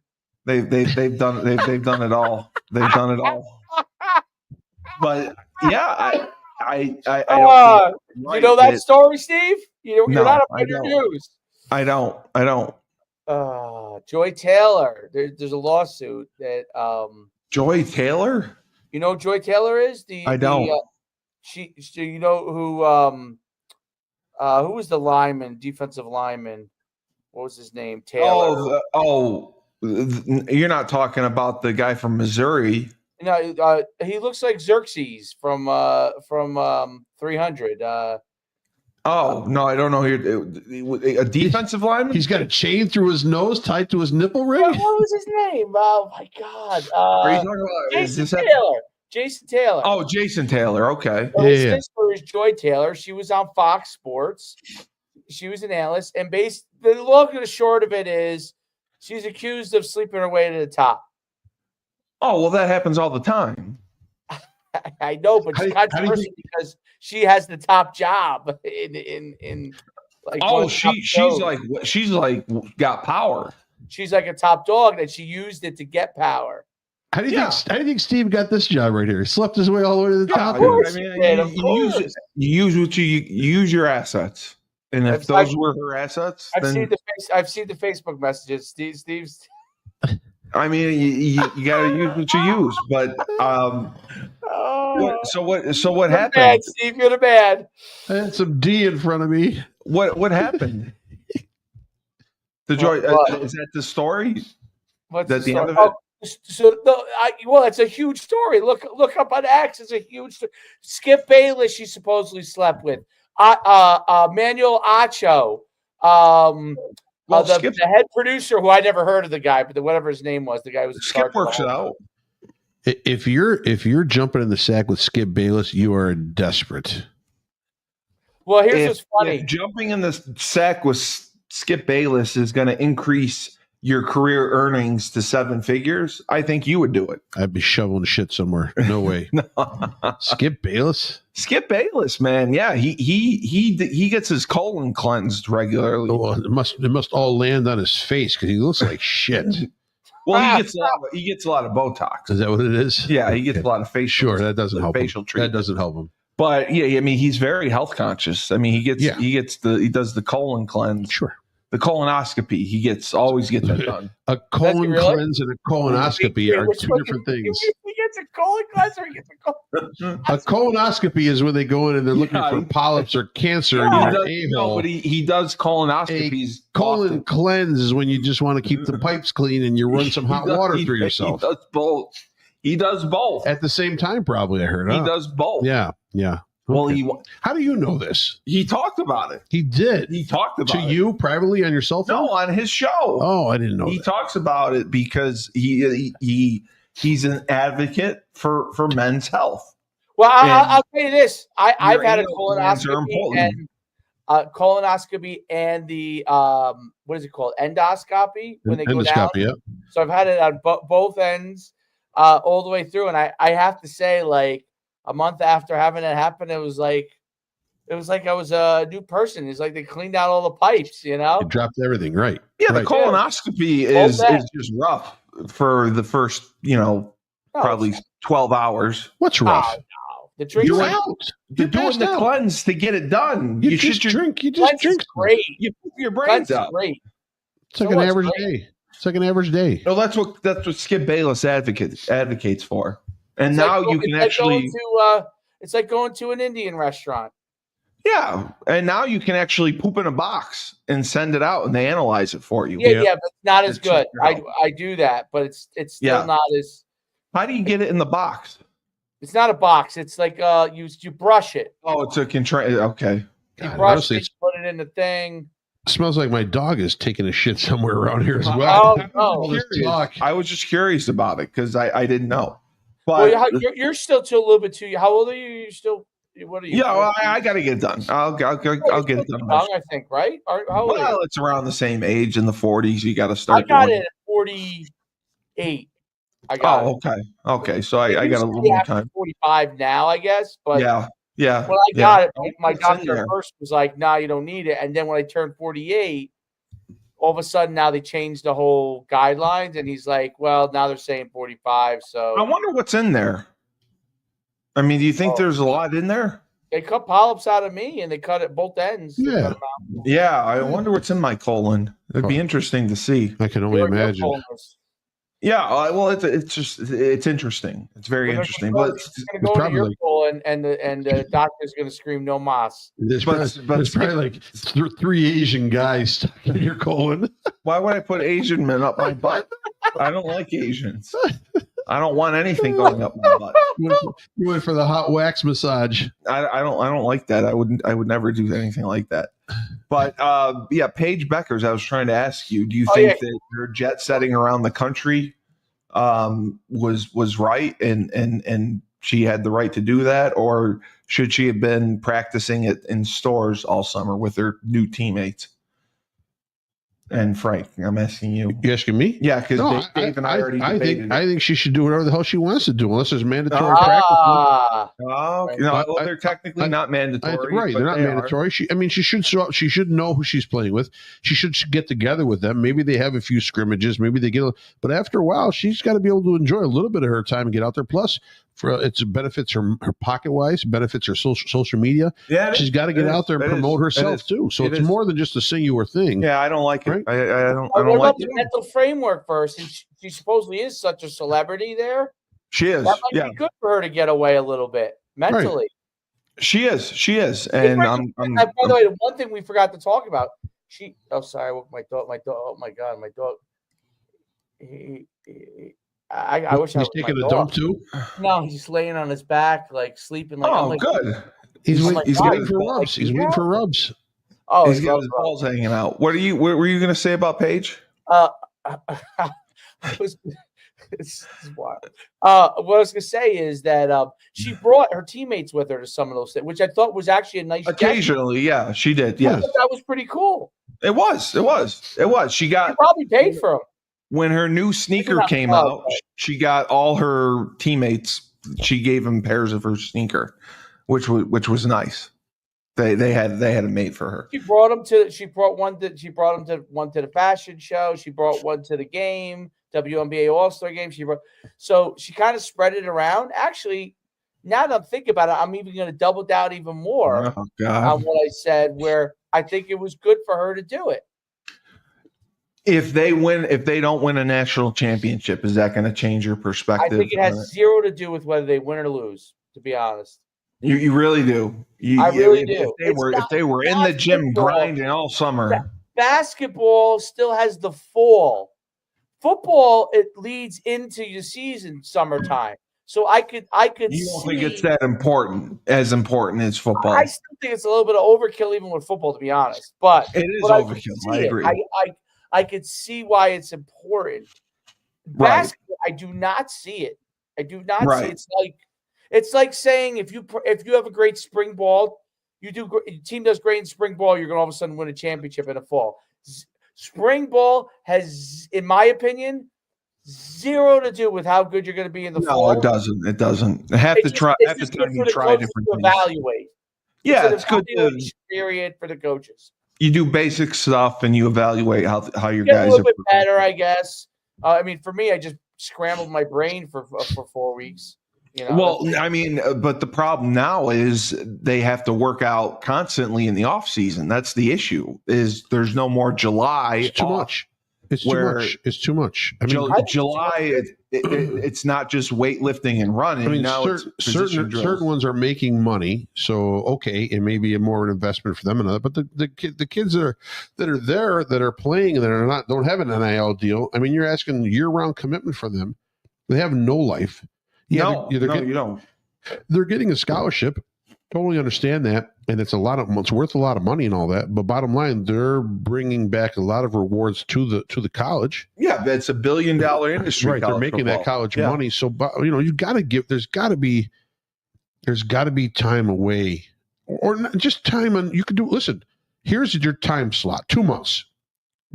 They've done it all. They've done it all. But yeah, I don't think you know that story, Steve? You're not up on your news. I don't. Joy Taylor. There's a lawsuit that Joy Taylor? You know who Joy Taylor is? I don't. You know who was the lineman, defensive lineman? What was his name? Taylor. You're not talking about the guy from Missouri. No, he looks like Xerxes from 300. No, I don't know. A defensive lineman? He's got a chain through his nose tied to his nipple ring? What was his name? Oh, my God. Are you talking about Jason Taylor. Oh, Jason Taylor. Okay. Well, his sister is Joy Taylor. She was on Fox Sports. She was an analyst. And the long and the short of it is she's accused of sleeping her way to the top. Oh, well, that happens all the time. I know, but it's controversial because she has the top job in like. She's like got power. She's like a top dog that she used it to get power. How do you think Steve got this job right here? He slept his way all the way to the top. You use your assets, and if those were her assets, I've seen the Facebook messages. Steve's. I mean, you got to use what you use, but what happened? Bad, Steve, you're the bad. I had some D in front of me. What happened? Is that the story? What's that the story? end of it? It's a huge story. Look up on X. It's a huge story. Skip Bayless, she supposedly slept with. Manuel Acho. The head producer, who I never heard of the guy, but whatever his name was, the guy was Skip works it out. If you're jumping in the sack with Skip Bayless, you are desperate. Well, here's what's funny. If jumping in the sack with Skip Bayless is going to increase your career earnings to 7 figures, I think you would do it. I'd be shoveling shit somewhere. No way. Skip Bayless? Skip Bayless, man. Yeah, he gets his colon cleansed regularly. Well, it must all land on his face because he looks like shit. Well, he gets a lot of Botox. Is that what it is? Yeah, he gets a lot of facial. Sure, that doesn't help facial him. treatment. That doesn't help him. But yeah, I mean, he's very health conscious. I mean, he does the colon cleanse. Sure. The colonoscopy, he always gets that done. A colon cleanse and a colonoscopy are two different things. He gets a colon cleanse or he gets a colon. A colonoscopy is when they go in and they're looking for polyps or cancer in your a-hole. No, but he does colonoscopies. Colon cleanse is when you just want to keep the pipes clean and you run some hot water through yourself. He does both. He does both at the same time. Probably, I heard. He does both. Yeah. Well, how do you know this? He talked about it. He did. He talked about it. To you privately on your cell phone? No, on his show. Oh, I didn't know He talks about it because he's an advocate for men's health. Well, I'll tell you this. I've had a colonoscopy and the what is it called? Endoscopy when they go down. Yeah. So I've had it on both ends all the way through. And I have to say, like, a month after having it happen, it was like I was a new person. It's like they cleaned out all the pipes, you know? It dropped everything, right? Yeah, the colonoscopy is just rough for the first, probably 12 hours. What's rough? The trick You're out. You're doing the cleanse to get it done. You just drink. You just drink. Great. You put your brains out. Great. It's like an average day. It's like an average day. No, that's what Skip Bayless advocates for. And now you can actually. It's like going to an Indian restaurant. Yeah, and now you can actually poop in a box and send it out, and they analyze it for you. Yeah, but it's not as good. I do that, but it's still not as. How do you get it in the box? It's not a box. It's like you brush it. Oh, it's a Okay. You brush it, put it in the thing. Smells like my dog is taking a shit somewhere around here as well. I was just curious about it because I didn't know. But you're still a little bit too. How old are you? You're still. What are you? Yeah, well, I got to get it done. I'll get it done. Young, I think, right? How old are you? It's around the same age in the 40s. You got to start. I got it at 48. I got it. Okay. So I got a little more time. 45 now, I guess. But yeah. When I got it, my doctor at first was like, "Nah, you don't need it." And then when I turned 48, all of a sudden now they changed the whole guidelines, and he's like, "Well, now they're saying 45." So I wonder what's in there. I mean, do you think there's a lot in there? They cut polyps out of me, and they cut at both ends. Yeah. I wonder what's in my colon. It'd be interesting to see. I can only imagine. Yeah, well, it's interesting. It's very interesting. But it's going to go into your colon, and the doctor's going to scream "No mas." There's probably like 3 Asian guys stuck in your colon. Why would I put Asian men up my butt? I don't like Asians. I don't want anything going up my butt. You went for the hot wax massage. I don't like that. I would never do anything like that. But Paige Beckers, I was trying to ask you, do you think that her jet setting around the country was right and she had the right to do that, or should she have been practicing it in stores all summer with her new teammates? And Frank, I'm asking you. You asking me? Yeah, because Dave and I already debated I think she should do whatever the hell she wants to do, unless there's mandatory practice. They're technically not mandatory. Right, they're not mandatory. She should show up. She should know who she's playing with. She should get together with them. Maybe they have a few scrimmages. Maybe they but after a while, she's got to be able to enjoy a little bit of her time and get out there. Plus, it benefits her pocket wise, benefits her social media. Yeah, she's got to get out there and promote herself too. So it's more than just a singular thing. Yeah, I don't like it. Right? I don't what like about it. the mental framework first? And she supposedly is such a celebrity there. She is. That might be good for her to get away a little bit mentally. Right. She is. And by the way, the one thing we forgot to talk about. Sorry, I woke my dog. Oh my God, my dog. I wish I was taking a dump too. No, he's laying on his back, like sleeping. Like, good. He's waiting for rubs. He's waiting for rubs. Oh, he's got his balls hanging out. What were you going to say about Paige? This is wild. What I was gonna say is that she brought her teammates with her to some of those things, which I thought was actually a nice Occasionally, gesture. yeah, she did. Yes, that was pretty cool. It was. She got probably paid for them. When her new sneaker came out. She got all her teammates. She gave them pairs of her sneaker, which was nice. They had it made for her. She brought one to the fashion show. She brought one to the game, WNBA All-Star game. So she kind of spread it around. Actually, now that I'm thinking about it, I'm even going to double down even more on what I said, where I think it was good for her to do it. If they don't win a national championship, is that going to change your perspective? I think it has zero to do with whether they win or lose, to be honest. You really do. I really do. If they were in the gym grinding all summer. Basketball still has the fall. Football, it leads into your season summertime. So I could You don't think it's that important as football? I still think it's a little bit of overkill even with football, to be honest. But it is overkill. I agree. I could see why it's important. Basketball, I do not see it. I do not see it. It's like saying if you have a great spring ball, your team does great in spring ball, you're going to all of a sudden win a championship in the fall. Spring ball has, in my opinion, zero to do with how good you're going to be in the fall. No, it doesn't. It doesn't. Half the time you try different things. Evaluate. Yeah, it's good period for the coaches. You do basic stuff and you evaluate how your guys are a little bit better, I guess. I mean, for me, I just scrambled my brain for 4 weeks. You know, well, I mean, but the problem now is they have to work out constantly in the off season. That's the issue. Is there's no more July? It's too much. It's too much. It's too much. I mean, July. It's not just weightlifting and running. I mean, now certain ones are making money, so okay, it may be more an investment for them. But the kids that are playing and that don't have an NIL deal. I mean, you're asking year-round commitment from them. They have no life. Yeah, you don't. They're getting a scholarship. Totally understand that, and it's worth a lot of money and all that. But bottom line, they're bringing back a lot of rewards to the college. Yeah, it's $1 billion industry. Right, they're making that college money. So, you got to give. There's got to be time away, or not just time on. You could do. Listen, here's your time slot: 2 months.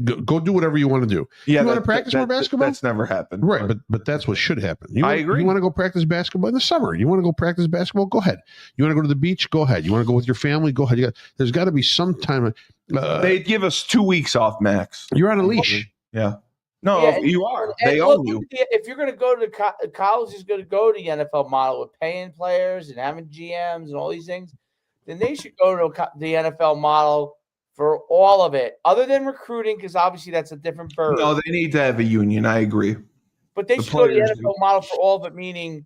Go do whatever you want to do. Yeah, you want to practice more basketball? That's never happened. Right, but that's what should happen. I agree. You want to go practice basketball in the summer? You want to go practice basketball? Go ahead. You want to go to the beach? Go ahead. You want to go with your family? Go ahead. There's got to be some time. They'd give us 2 weeks off, max. You're on a leash. Yeah. No, you are. They own you. If you're going to go to college, is going to go to the NFL model with paying players and having GMs and all these things, then they should go to the NFL model for all of it, other than recruiting, because obviously that's a different bird. No, they need to have a union. I agree. But they should go to the NFL model for all of it, meaning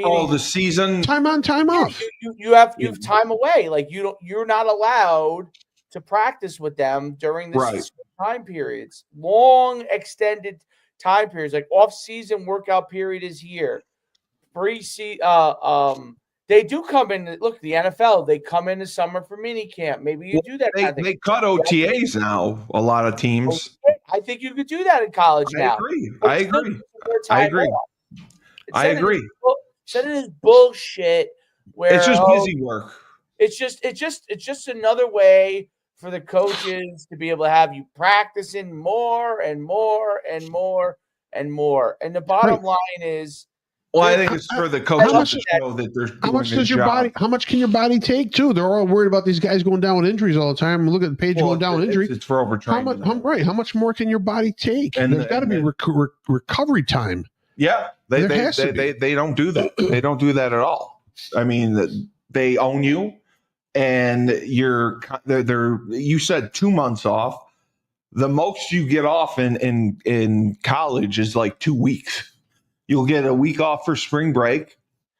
all the season, time on, time off. You have time away. Like you're not allowed to practice with them during this time periods, long extended time periods. Like off-season workout period is here. They do come in. Look, the NFL, they come in the summer for mini camp. Maybe you do that. They cut OTAs now. A lot of teams. I think you could do that in college now. I agree. Instead of this bullshit where it's just busy work. It's just another way for the coaches to be able to have you practicing more and more and more and more. And the bottom line is. Well, I think it's for the coaches to show that there's. How much does your body? How much can your body take too? They're all worried about these guys going down with injuries all the time. Look at the page going down with injury. It's for overtraining. How much more can your body take? And there's got to be recovery time. Yeah, they don't do that. They don't do that at all. I mean, they own you, and you said 2 months off. The most you get off in college is like 2 weeks. You'll get a week off for spring break.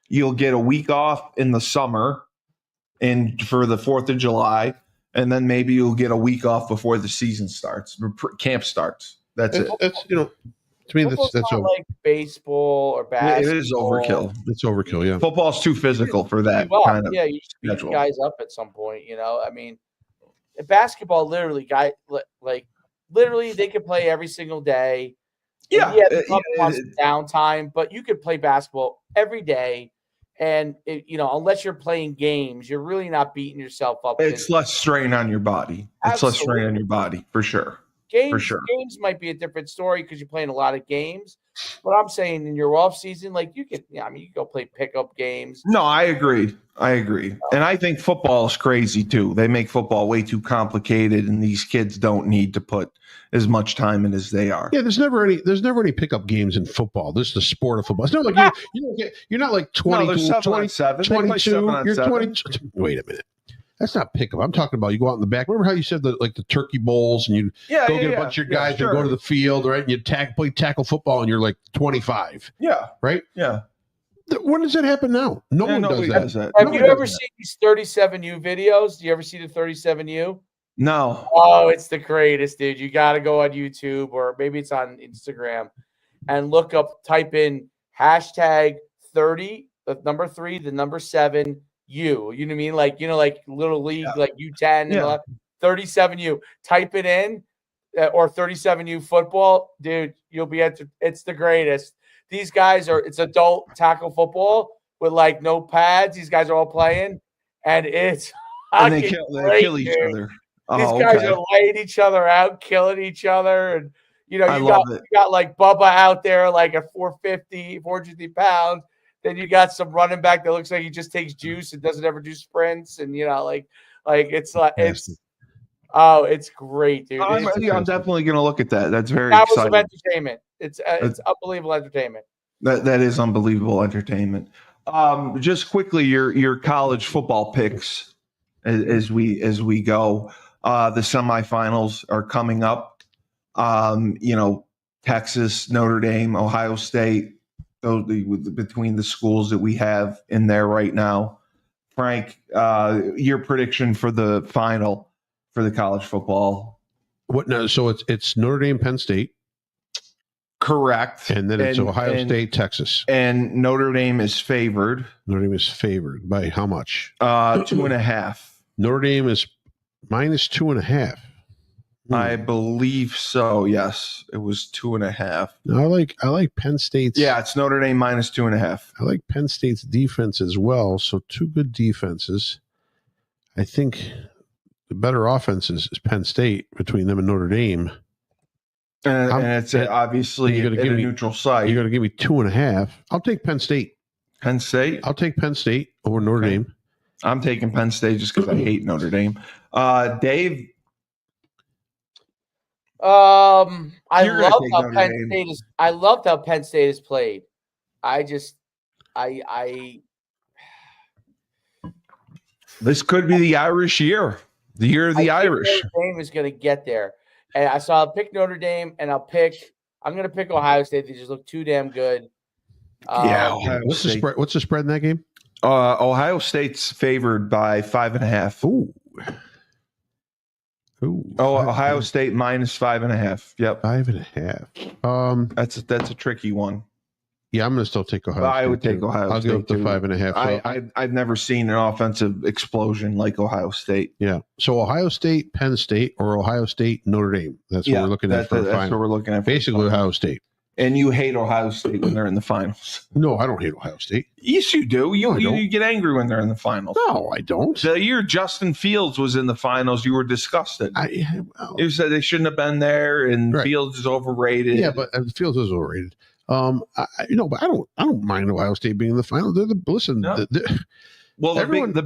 You'll get a week off in the summer and for the 4th of July. And then maybe you'll get a week off before the season starts, camp starts. That's it. That's, to me, that's not like baseball or basketball. It is overkill. It's overkill, yeah. Football's too physical for that kind of you should beat guys up at some point, I mean, basketball, literally, they could play every single day. Yeah, the club wants downtime, but you could play basketball every day. And, unless you're playing games, you're really not beating yourself up. It's less strain on your body. It's less strain on your body, for sure. Games might be a different story because you're playing a lot of games. But I'm saying in your off season, like you can go play pickup games. No, I agree. And I think football is crazy too. They make football way too complicated, and these kids don't need to put as much time in as they are. Yeah, there's never any pickup games in football. This is the sport of football. It's not like you're not like 22, 22. You're 20. Wait a minute. That's not pickup. I'm talking about you go out in the back. Remember how you said the turkey bowls and you get a bunch of your guys and go to the field, right? And you play tackle football and you're like 25. Yeah. Right? Yeah. When does that happen now? No one does that. Have you ever seen these 37U videos? Do you ever see the 37U? No. Oh, it's the greatest, dude. You got to go on YouTube or maybe it's on Instagram and type in hashtag 30, the number 3, the number 7, U. You know what I mean? Like Little League, like U10, 37U. Type it in or 37U football. Dude, you'll be it's the greatest. These guys it's adult tackle football with like no pads. These guys are all playing, and it's they kill each other. These guys are laying each other out, killing each other, and you got like Bubba out there like at 450 pounds. Then you got some running back that looks like he just takes juice and doesn't ever do sprints, and it's great, dude. I'm definitely gonna look at that. That's very exciting. Of entertainment. It's unbelievable entertainment. That is unbelievable entertainment. Just quickly, your college football picks as we go. The semifinals are coming up. Texas, Notre Dame, Ohio State. Between the schools that we have in there right now. Frank, your prediction for the final for the college football? What? No, so it's Notre Dame, Penn State. Correct. And then it's Ohio State, Texas. And Notre Dame is favored. Notre Dame is favored by how much? 2.5. Notre Dame is minus 2.5. I believe so. Yes, it was 2.5. I like Penn State's. Yeah, it's Notre Dame minus 2.5. I like Penn State's defense as well. So two good defenses. I think the better offense is Penn State between them and Notre Dame. And it's obviously a neutral site. You're going to give me 2.5. I'll take Penn State. Penn State? I'll take Penn State over Notre Dame. I'm taking Penn State just because I hate Notre Dame. Dave? I loved how Penn State is played. This could be the Irish year. The year of the Irish. Notre Dame is going to get there. And I'll pick Notre Dame and I'm going to pick Ohio State. They just look too damn good. What's the spread? What's the spread in that game? Ohio State's favored by 5.5. Ooh. Ohio State minus 5.5. Yep, 5.5. That's a tricky one. Yeah, I'm going to still take Ohio State. I would take Ohio State. I'll go up to 5.5. So I've never seen an offensive explosion like Ohio State. Yeah. So Ohio State, Penn State, or Ohio State, Notre Dame. That's what we're looking at for the final. That's what we're looking at. Basically, Ohio State. And you hate Ohio State when they're in the finals. No, I don't hate Ohio State. Yes, you do. You get angry when they're in the finals. No, I don't. The year Justin Fields was in the finals, you were disgusted. You said they shouldn't have been there, and Fields is overrated. Yeah, but Fields is overrated. But I don't mind Ohio State being in the final. They're the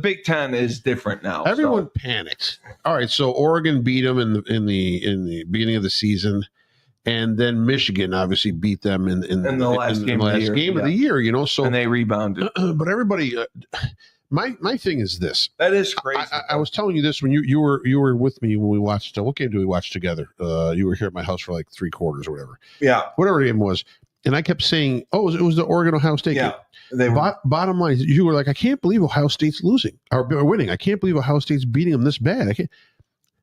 Big Ten is different now. Everyone panicked. All right, so Oregon beat them in the beginning of the season. And then Michigan obviously beat them in the last game of the year, So and they rebounded. But everybody, my thing is this. That is crazy. I was telling you this when you were with me when we watched. What game did we watch together? You were here at my house for like 3 quarters or whatever. Yeah, whatever the game was. And I kept saying, it was the Oregon Ohio State game. Bottom line, you were like, I can't believe Ohio State's losing or winning. I can't believe Ohio State's beating them this bad.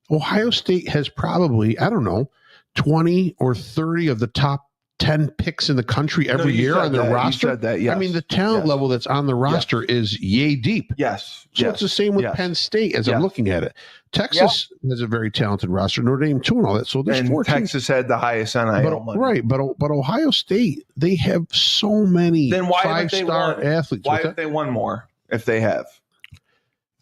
Ohio State has probably, I don't know, 20 or 30 of the top 10 picks in the country every year on their roster. You said that, yes. I mean, the talent level that's on the roster is yay deep. Yes. So it's the same with Penn State as I'm looking at it. Texas has a very talented roster, Notre Dame too, and all that. So there's 14. Texas had the highest NIL money. Right, but Ohio State, they have so many five-star athletes. Why have they won more if they have?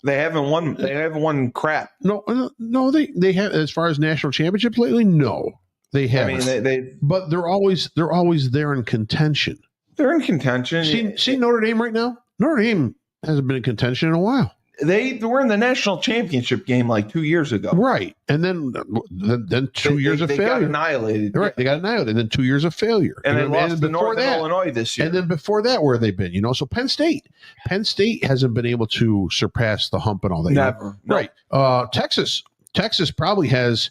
They haven't won. They haven't won crap. No, they have, as far as national championships lately, no. They haven't. I mean, but they're always there in contention. They're in contention. See Notre Dame right now? Notre Dame hasn't been in contention in a while. They were in the national championship game like 2 years ago. Right. And then 2 years of failure. They got annihilated. Right. They got annihilated. And then 2 years of failure. And they lost to Northern Illinois this year. And then before that, where have they been? So Penn State hasn't been able to surpass the hump and all that. Never. Right. Texas probably has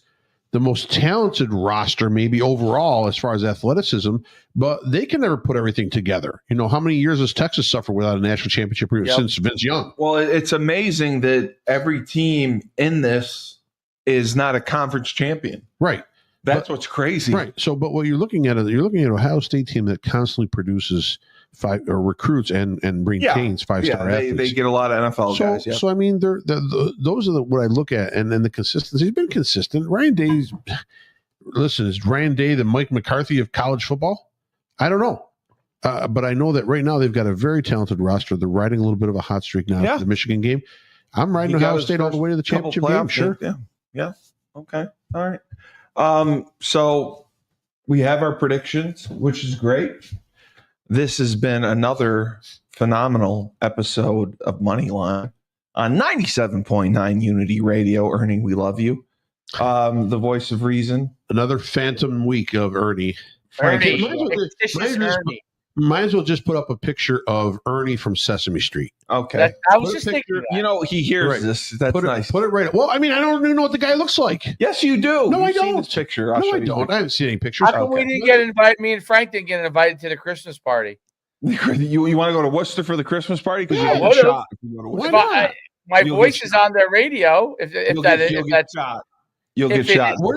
the most talented roster, maybe overall, as far as athleticism, but they can never put everything together. How many years has Texas suffered without a national championship since Vince Young? Well, it's amazing that every team in this is not a conference champion. Right. That's what's crazy. Right. So, but what you're looking at Ohio State team that constantly produces recruits and maintains five-star athletes. They get a lot of NFL guys. Yeah. So I mean, those are what I look at, and then the consistency. He's been consistent. Ryan Day's. Listen, is Ryan Day the Mike McCarthy of college football? I don't know, but I know that right now they've got a very talented roster. They're riding a little bit of a hot streak now after the Michigan game. I'm riding Ohio State all the way to the championship game. Sure. Yeah. Okay. All right. So we have our predictions, which is great. This has been another phenomenal episode of Moneyline on 97.9 Unity Radio. Ernie, we love you. The voice of reason. Another phantom week of Ernie. Ernie. Might as well just put up a picture of Ernie from Sesame Street. Okay. I was just thinking. He hears this. That's nice. Put it right. Well, I mean, I don't even know what the guy looks like. Yes, you do. No, I don't. Seen his picture. No, I don't. I haven't seen any pictures. How come we didn't get invited? Me and Frank didn't get invited to the Christmas party. You want to go to Worcester for the Christmas party? Because you get shot. My voice is on their radio. If that's shot. You'll get shot. No,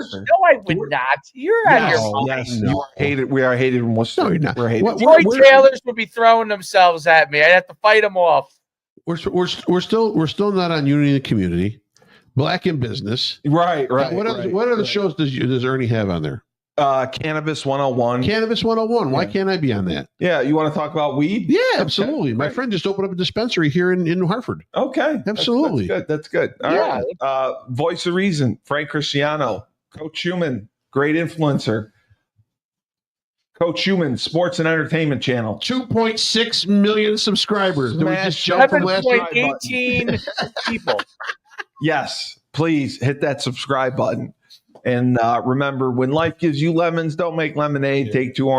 I would not. You're out of your mind. Yes, you are hated. We are hated in Worcester. No, you're not. We're hated. Troy Taylors would be throwing themselves at me. I'd have to fight them off. We're still not on Unity in the Community. Black in Business. Right. What other shows does Ernie have on there? Cannabis 101. Cannabis 101. Why can't I be on that? Yeah, you want to talk about weed? Yeah, absolutely. My friend just opened up a dispensary here in New Hartford. Okay. Absolutely. That's good. All right. Voice of reason, Frank Cristiano, Coach Schuman, great influencer. Coach Schuman, Sports and Entertainment Channel. 2.6 million subscribers. Did we just jump from last night? 18 people. Yes. Please hit that subscribe button. And remember, when life gives you lemons, don't make lemonade. Take 2 oranges.